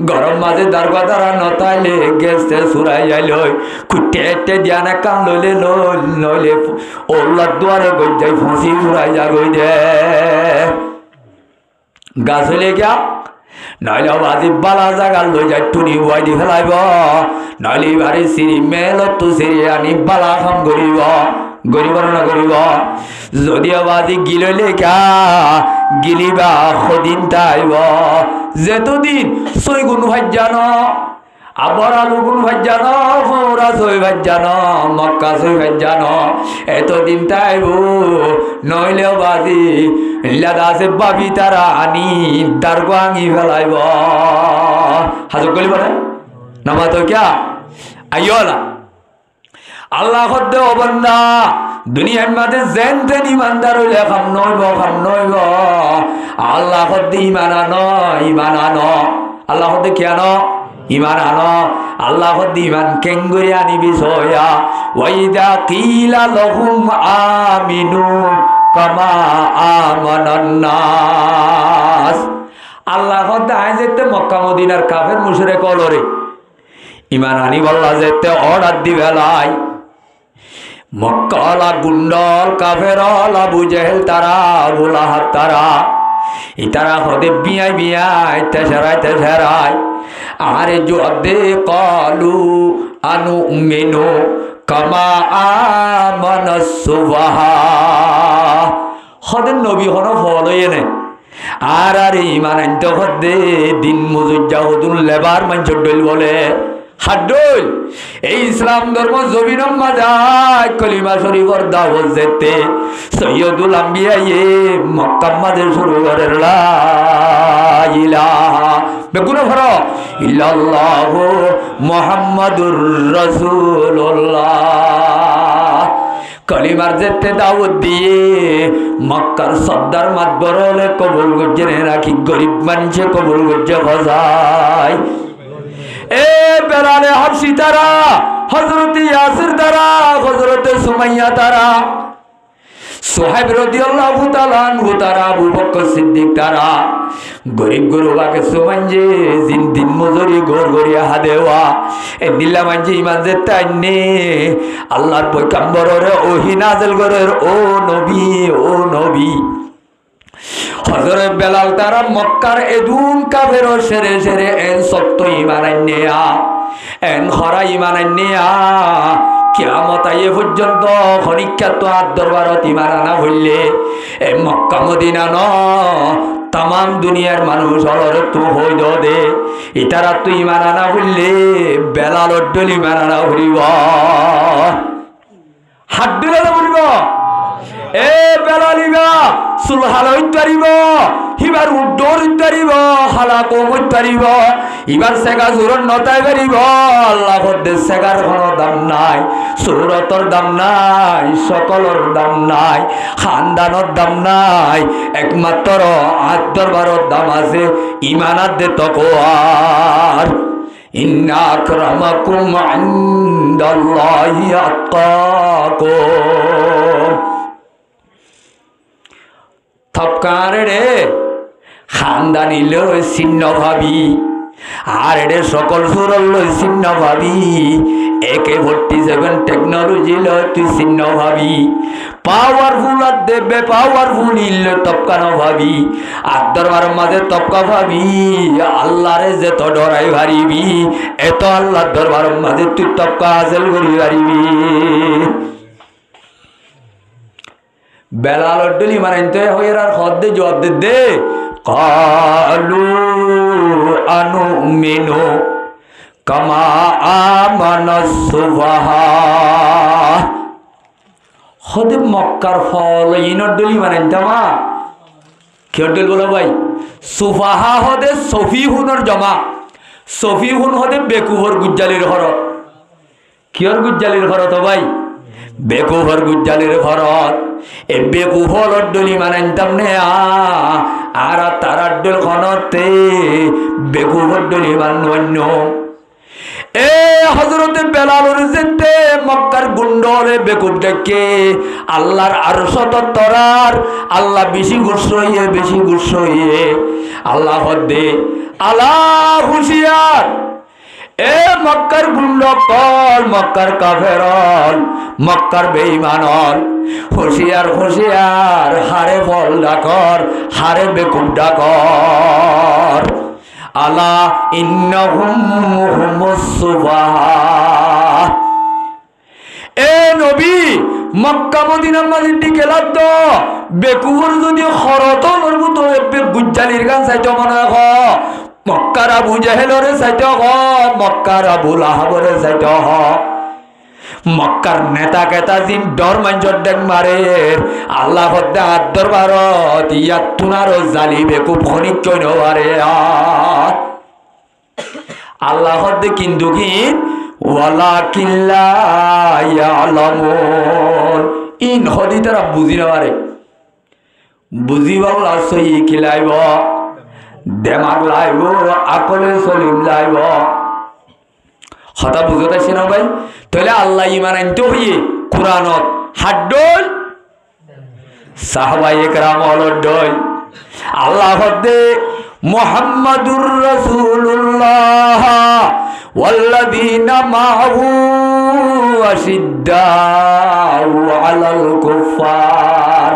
গরম মাঝে দারগা দ্বারা নতাইলে গেছে সুরাই যাইলই খুঁটে এটে দিয়া না কান লইলে নইলে ওল্লার দুয়ারে গজ্জাই ফসি উড়াই যা গই দে গাছ হইলে গিয়া নইলে বাজি বালা জাগা লই যাই টুনি বুয়াই দি ফেলাইব নইলে বাড়ি সিঁড়ি মেলত সিঁড়ি আনি বালা খাম করিব না করিব। যদিও বাজি গিললে গিলিবা সদিন তাইব যেতদিন 6 গুণ ভাজ্যান আবার আলু গুণ ভাজ্যান ফৌরা 6 ভাজ্যান মক্কা 6 ভাজ্যান এতদিন তাইব নইলেও বাজি লাদা আছে বাবি তারা আনি দারগো আঙি ফেলাইব হাজক গলিব না নামা তো ক্যা আইও না আল্লাহ হদ্দে ও বান্দা দুনিয়ার মাঝে যেন তেন ইমানদার হইলে খাম নইব আল্লাহ হদ্দে ইমান আনো আল্লাহ হদ্দে কি আনো ইমান আনো আল্লাহ হদ্দে ইমান কেঙ্গুরি আনিবি সয়া ওয়াইদা কিলা লাহুম আমিনু কামা আমানান নাস আল্লাহ হদ্দে আই যেতে মক্কা মদিনার কাফের মুশরিক অলরে ইমান আনি বল্লা যেতে অর্ডার দিবেলাই মক্কালা গুন্ডল কাফেরল আবু জেহেল তারা আবু লাহাব তারা ইতারা হদে বিয়াই তেসারায় আরে জোয়াদে কলু আনু মেনু কামা আমানাস সুবাহা হদে নবী হন ফলই নে আর ইমান আনতে হদে দিন মজুজা হদুল লেবার মাঞ্চর ডইল বলে হাড্ডল এই ইসলাম ধর্ম জমিনম মাজায় কলিমা শরীফর দাওয়াত যেতে সৈয়দুল আম্বিয়া মক্কা মাঝে শুরু করে লা ইলাহা বেকুনা ভর ইল্লাল্লাহু মুহাম্মাদুর রাসূলুল্লাহ কলিমার যেতে দাওয়াত দিয়ে মক্কার সর্দার মাতবর হলে কবুল করছে রাখি গরিব মানুষে কবুল করছে হজায় এ বেলালে হাবশি তারা হযরত ইয়াসির তারা হযরত সুমাইয়া তারা সুহাইব রাদিয়াল্লাহু তাআলা আনহু তারা আবু বকর সিদ্দিক তারা গরিব গরুবাকে সুমানজে জিন দিন মজুরি গর গরিয়া হাদেওয়া এ দিল্লা মানজি ইমান যে তাইনে আল্লাহর পয়গম্বরের ওহী নাযিল করের ও নবী হযরত বেলাল তারা মক্কার এদুন কাফের সেরে সেরে এন সত্য ঈমান আননিয়া এন হরা ঈমান আননিয়া কিয়ামত আয়ে পর্যন্ত খনিকাত আদ দরবারত ঈমান আনা হইলে এই মক্কা মদিনা ন তাম দুনিয়ার মানুষ অলরে তো হই দে ইতারা তো ঈমান আনা হইলে বেলাল অড্ডল ঈমান আনা হইব হাত দিলে বলিব এ বেলালিবা সুলহাল হইতে পারিব হিবার উদ্দর হইতে পারিব হালাকো হইতে পারিব ইবার সেগা জোরন নতাই পারিব আল্লাহ হদ্দে সেগার কোনো দাম নাই সুরতর দাম নাই সকলর দাম নাই খানদানর দাম নাই একমাত্র আত্মরবারর দাম আছে ইমানাত দে তকওয়ার ইন্না আকরামাকুম ইনদাল্লাহি আতকাকুম থপকার রে খানদানি লই চিহ্ন ভাবি আর এডে সকল সুরল লই চিহ্ন ভাবি AK-47 টেকনোলজি লই তুই চিহ্ন ভাবি পাওয়ারফুল আর দেবে পাওয়ারফুল ইল তপকানো ভাবি আর দরবার মাঝে তপকা ভাবি আল্লাহরে যে তো ডরাই ভারিবি এত আল্লাহর দরবার মাঝে তুই তপকা হাসিল করি ভারিবি বেলাল অড্ডলি মানাইতে হইর আর খদ্দে জবাব দে কালু আনুমিনু কামা আমানাস সুবাহা হদে মক্কার ফল ইনডলি মানাইতামা কি অড্ডল বলো ভাই সুফাহা হদে সফিহুনর জমা সফিহুন হদে বেকুফর গুজ্জালির হরত কিয়র গুজ্জালির হরত ভাই বেকুফর গুজ্জালির হরত এ বেকুফর অড্ডলি মানাইতাম নে আর তার অড্ডল খনতে বেকুফর ডলি মান্য এ হযরতে বেলালর যেতে মক্কার গুন্ডরে বেকুব দেখে আল্লাহর আরশত তরার আল্লাহ বেশি গুস্স হইয়ে আল্লাহ হদ্দে আল্লাহ হুশিয়ার এ মক্কার গুন্ড কল মক্কার কাফেরল মক্কার বেঈমানল হুশিয়ার হারে ফল ডাকর হারে বেকুব ডাকর আলা ইন্নাহুম হুমুস সুবাহা এ নবী মক্কা মদিনার মাঝে টিকে লাগতো বেকুবর যদি খরতর মতো গুজ্জালির গান চাইতো মনে হ মক্কার আবু জেহেলরে চাইতো হ মক্কার আবু লাহাবরে চাইতো হ মক্কার নেতা কেতা জিন ডর মাঞ্জর ডেক মারে আল্লাহ হদ্দে হাত দরবারত ইয়াত তুনারো জালি বেকু ফনিক কইন পারে আল্লাহ হদ্দে কিন্তু কি ওয়ালাকিন লা ইয়ালামুন ইন হদি তারা বুঝি না পারে বুঝিবার লাসই খিলাইব দেমাগ লাইব আকলে সলিম লাইব হতা বুঝতে আসে না ভাই তাহলে আল্লাহ ইমান আনতে হইয়ে কুরআনত হাড্ডল সাহাবায়ে কেরাম অলডল আল্লাহ হদ্দে মুহাম্মাদুর রাসূলুল্লাহ ওয়াল্লাযীনা মাহু আশিদ্দাউ আলাল কুফার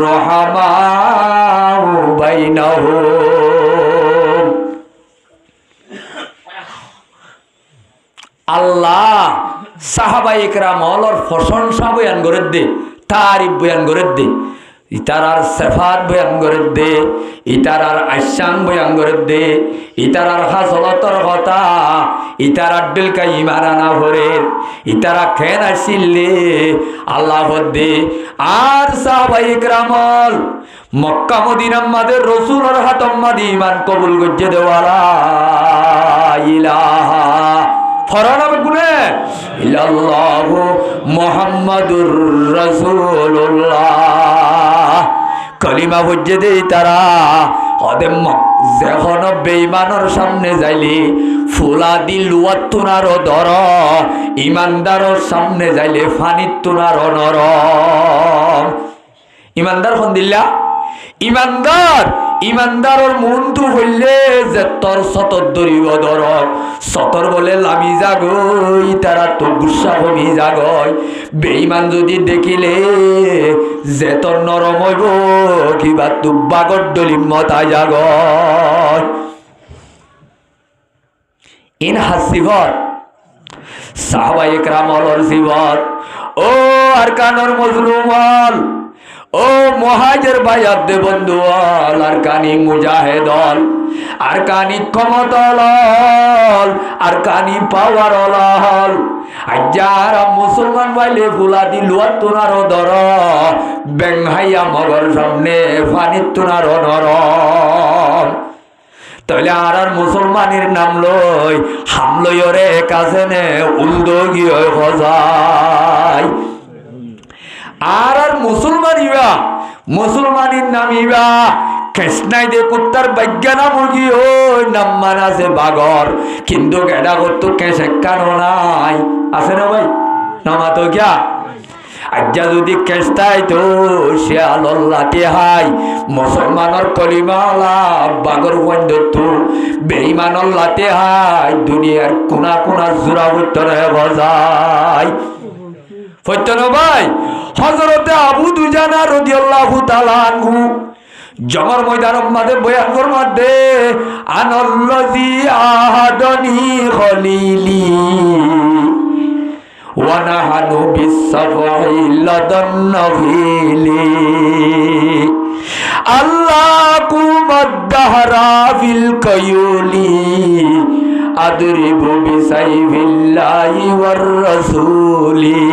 রহমাউ বাইনাহুম। আল্লাহ সাহাবায়ে কেরাম অলর প্রশংসা বয়ান করে দে, তারিফ বয়ান করে দে, ইতারার সেফাত বয়ান করে দে, ইতারার আশান বয়ান করে দে, ইতারার হাসলতর কথা, ইতারার দিলকা ইমান আনা ভরে, ইতারা খেন আসিলে আল্লাহ দে। আর সাহাবায়ে কেরামল মক্কা মদিনা মাদের রসুলের হাতম্মাদি ইমান কবুল গজ্জে দেওয়ালা ইলাহা ফরানাবে গুনে ইল্লাল্লাহু মুহাম্মাদুর রাসূলুল্লাহ কলিমা হজ্জে দেই তারা ওদের যখন বেঈমানের সামনে যাইলি ফুলা দি লুয়াত তুনারও দর, ইমানদারের সামনে যাইলে ফানিত তুনারও নরম। ইমানদার কোন দিল্লা ইমানদার ইমানদারের মনটো হইলে যে তোর সতর দরিব দর, সতর বলে লামি যাগই তারা তো গুসা হমি যাগয়। বেঈমান যদি দেখিলে যে তোর নরম হইব কিবা তু বাগর দলিম মতা যাগয়। ইন হাসিবত সাহাবায়ে কেরামর জীবত ও আর কানর মজলুমল ও মহাজের ভাইয়ার দে বন্ধু আর কানি মুজাহেদল আর কানি ক্ষমতল আর কানি পাওয়ার হল। আর যারা মুসলমান বাইলে ফুলা দি লুয়ার তোনার দর, বেংহাইয়া মগর সামনে ফানির তোনার নরম। তাহলে আর মুসলমানের নাম লই হামলই ওরে কাছে নে উল্দো গিয়ে হজায়। আর মুসলমান ইবা মুসলমানের নাম ইবা কৃষ্ণাই দে কুত্তার বৈজ্ঞানা মুরগি ও নাম মানাছে বাগর, কিন্তু গেডা করতো কেসে কানো নাই আছে না ভাই নামা তো ক্যা আজ্জা যদি কেষ্টাই তো সে আল্লাহকে হাই মুসলমানের কলিমালা বাগর বন্ধ তো বেঈমানের লাতে হাই দুনিয়ার কোনা কোনা জোড়া উত্তরে বজায় ফৈতন ভাই। হযরতে আবু দুজানা রাদিয়াল্লাহু তাআলা আনহু জমর ময়দানের মধ্যে বয়ান ফরমাতে আনাল্লাযী আহাদানি খলিলি ওয়া নাহানু বিসসাফহি লাদান নহিলি আল্লাকুমাদ দাহরা ফিল কায়ুলি আদরিবু বিসাইফিল্লাহি ওয়ার রাসূলি।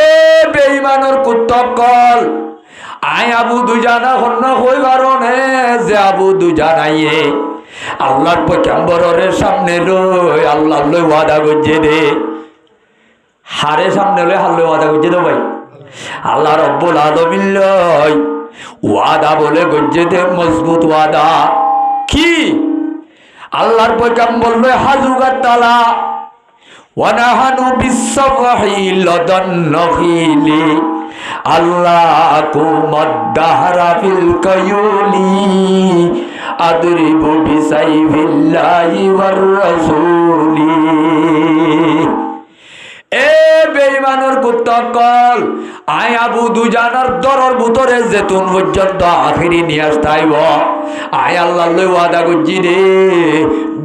এ বেঈমানের কুত্তকল আয় আবু দুজানা হন্য হই কারণে যে আবু দুজানাইয়ে আল্লাহর পয়গম্বরের সামনে লই আল্লাহ লই ওয়াদা করছে দে, হারে সামনে লই হাল্লে ওয়াদা করছে দে ভাই। আল্লাহ রব্বুল আলামিন লই ওয়াদা বলে করছে দে মজবুত ওয়াদা। কি আল্লাহর পয়গম্বর লই হাজুগাত তালা ওয়ানাহানু বিসসাফহি লাদান নখিলি আল্লাকুমাদ দাহরা ফিল কায়ুলি আদরিবু বিসাইফিল্লাহি ওয়ার রাসূলি। এ বেঈমানের কুত্তকল আয় আবু দুজানার দরর ভিতরে যেতুন পর্যন্ত আখিরি নিয়াস তাইব আয় আল্লাহ লই ওয়াদা করছি রে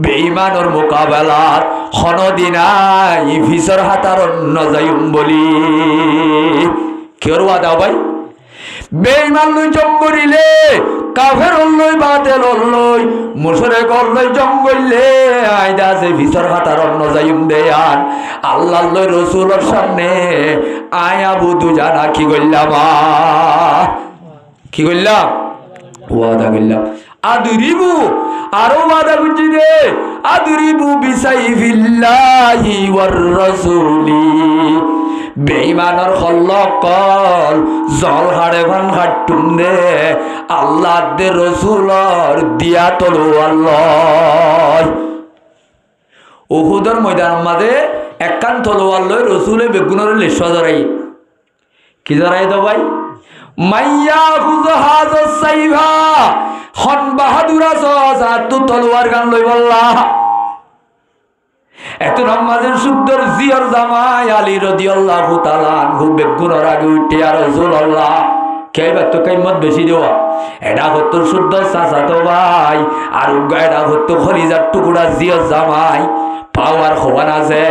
বেঈমানের মোকাবেলার খনদিনাই ফিসর হাতার অন্য যাইম বলি। কেউ ওয়াদা ভাই বেঈমান লই জঙ্গলিলে কাফের লই বাতেল লই মুশরিক লই জঙ্গলে আইদা যে ভিতর হাতার অন্য যাইম দেয়ান আল্লাহ লই রাসূলের সামনে আয় আবু দুজানা কি কইলাম কি কইলাম ওয়াদা কইলাম আদরিবু আরো ওয়াদা করছি রে আদরিবু বিসাইফিল্লাহি ওয়ার রাসূলি। বেঈমানের হল্লকল জল হাড়ে ভান হাটুন দে আল্লাহ দে রসুলর দিয়া তলোয়ার লয়। উহুদের ময়দানের মাঝে একখান তলোয়ার লয় রসুলে বেগুনের লেশ জড়াই কি জড়াই তো ভাই মাইয়া হুজ হাজ সাইভা খন বাহাদুরা সহা তু তলোয়ার গান লই বললা এত নামাজের সুন্দর জিয়র জামাই আলী রাদিয়াল্লাহু তাআলা আনহু বেগুনের আগে উঠে আর রাসূলুল্লাহ কেবা তো কিমত বেশি দেওয়া এটা হতো শুদ্ধ চাচাতো ভাই আর এটা হতো খলিজার টুকরা জিয়র জামাই পাওয়ার হওয়ান আছে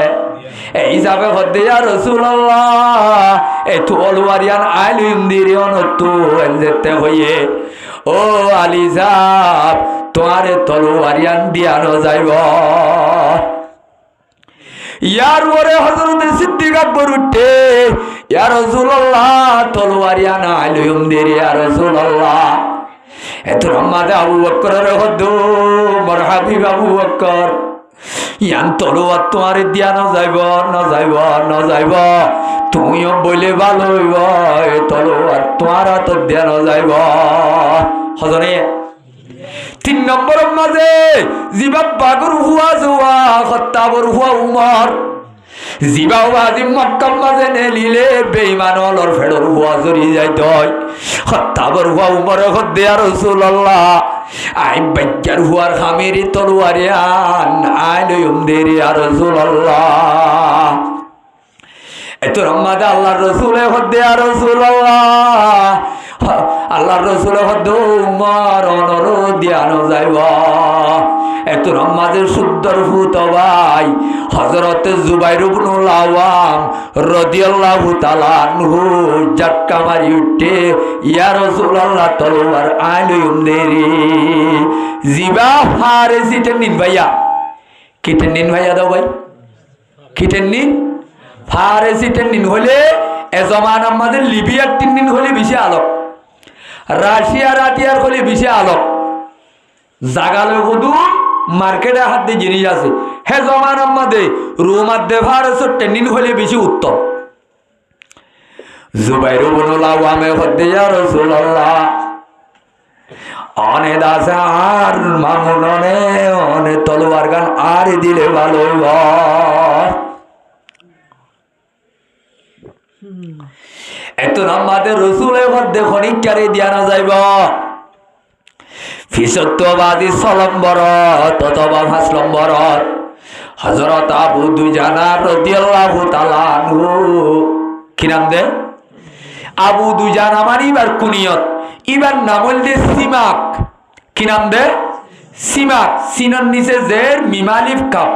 এই যাবে হতে ইয়া রাসূলুল্লাহ এত অলওয়ারিয়ান আইলিম দিরিয়ন তো এলজেতে হইয়ে ও আলী সাহেব তোমারে তলোয়ারিয়ান দিয়ানো যাইব ইয়ার পরে হযরত সিদ্দিক আকবর উঠে ইয়া রাসূলুল্লাহ তলোয়ারিয়ান আইলিম দিরি ইয়া রাসূলুল্লাহ এত রহমাতে আবু বকরের হদু মারহাবি আবু বকর ইয়ান তলোয়ার তোমারে দিয়ানো যাইব না যাইব তুমিও বলে ভালো হইব এ তলোয়ার তোমার হাত দিয়ানো যাইব হজরে 3 নম্বরের মাঝে জিবা বাগর হুয়া জোয়া খত্তাবর হুয়া উমর জিবা বাজি মক্কার মাঝে নেলিলে বেঈমান অলর ফেডর হুয়া জরি যাইত খত্তাবর হুয়া উমর হদে ইয়া রাসূলুল্লাহ আই বাজ্জার হুয়ার খামেরি তলোয়ারিয়ান আইলুম দেরি ইয়া রাসূলুল্লাহ এত রহমাতে আল্লাহর রাসূলে হদে ইয়া রাসূলুল্লাহ আল্লাহর রাসূল হদে উমর অনর দিয়ানো যাইব এত রহমাতের সুন্দর ফুত ভাই হযরত জুবাইর ইবনুল আওয়াম রাদিয়াল্লাহু তাআলা আনহু জাটকা মারি উঠে ইয়া রাসূলুল্লাহ তলোয়ার আইলুম দেরি জিবা ফারেসি টেনিন ভাইয়া কি টেনিন ভাইয়া দাও ভাই কি টেনিন ফারেসি টেনিন হলে এ জমানা আমাদের লিবিয়ার টেনিন হলে বেশি আলোক রাশিয়া রাতিয়ার হলে বেশি আলোক জাগালে শুধু মার্কেটে হাত দিয়ে জিনিস আছে হে জমানার মধ্যে রোমার দেভারসের টেনিন হলে বেশি উত্তম জুবাইর ইবনুল আওয়ামে হদে ইয়া রাসূলুল্লাহ অনে দাসা আর মামুননে অনে তলোয়ার গান আর দিলে ভালো হইব এত নামাতে রাসূলে হদে খনিকারে দিয়ানো যাইব ফিসত্ববাদী সলম্বরত অথবা 5 নম্বরত হযরত আবু দুজানা রাদিয়াল্লাহু তাআলা আনহু কি নাম দে আবু দুজানা মানে ইবার কুনিয়ত ইবার নাম হইল সিমাক কি নাম দে সিমাক সিনন নিচে জের মিমালিফ কাপ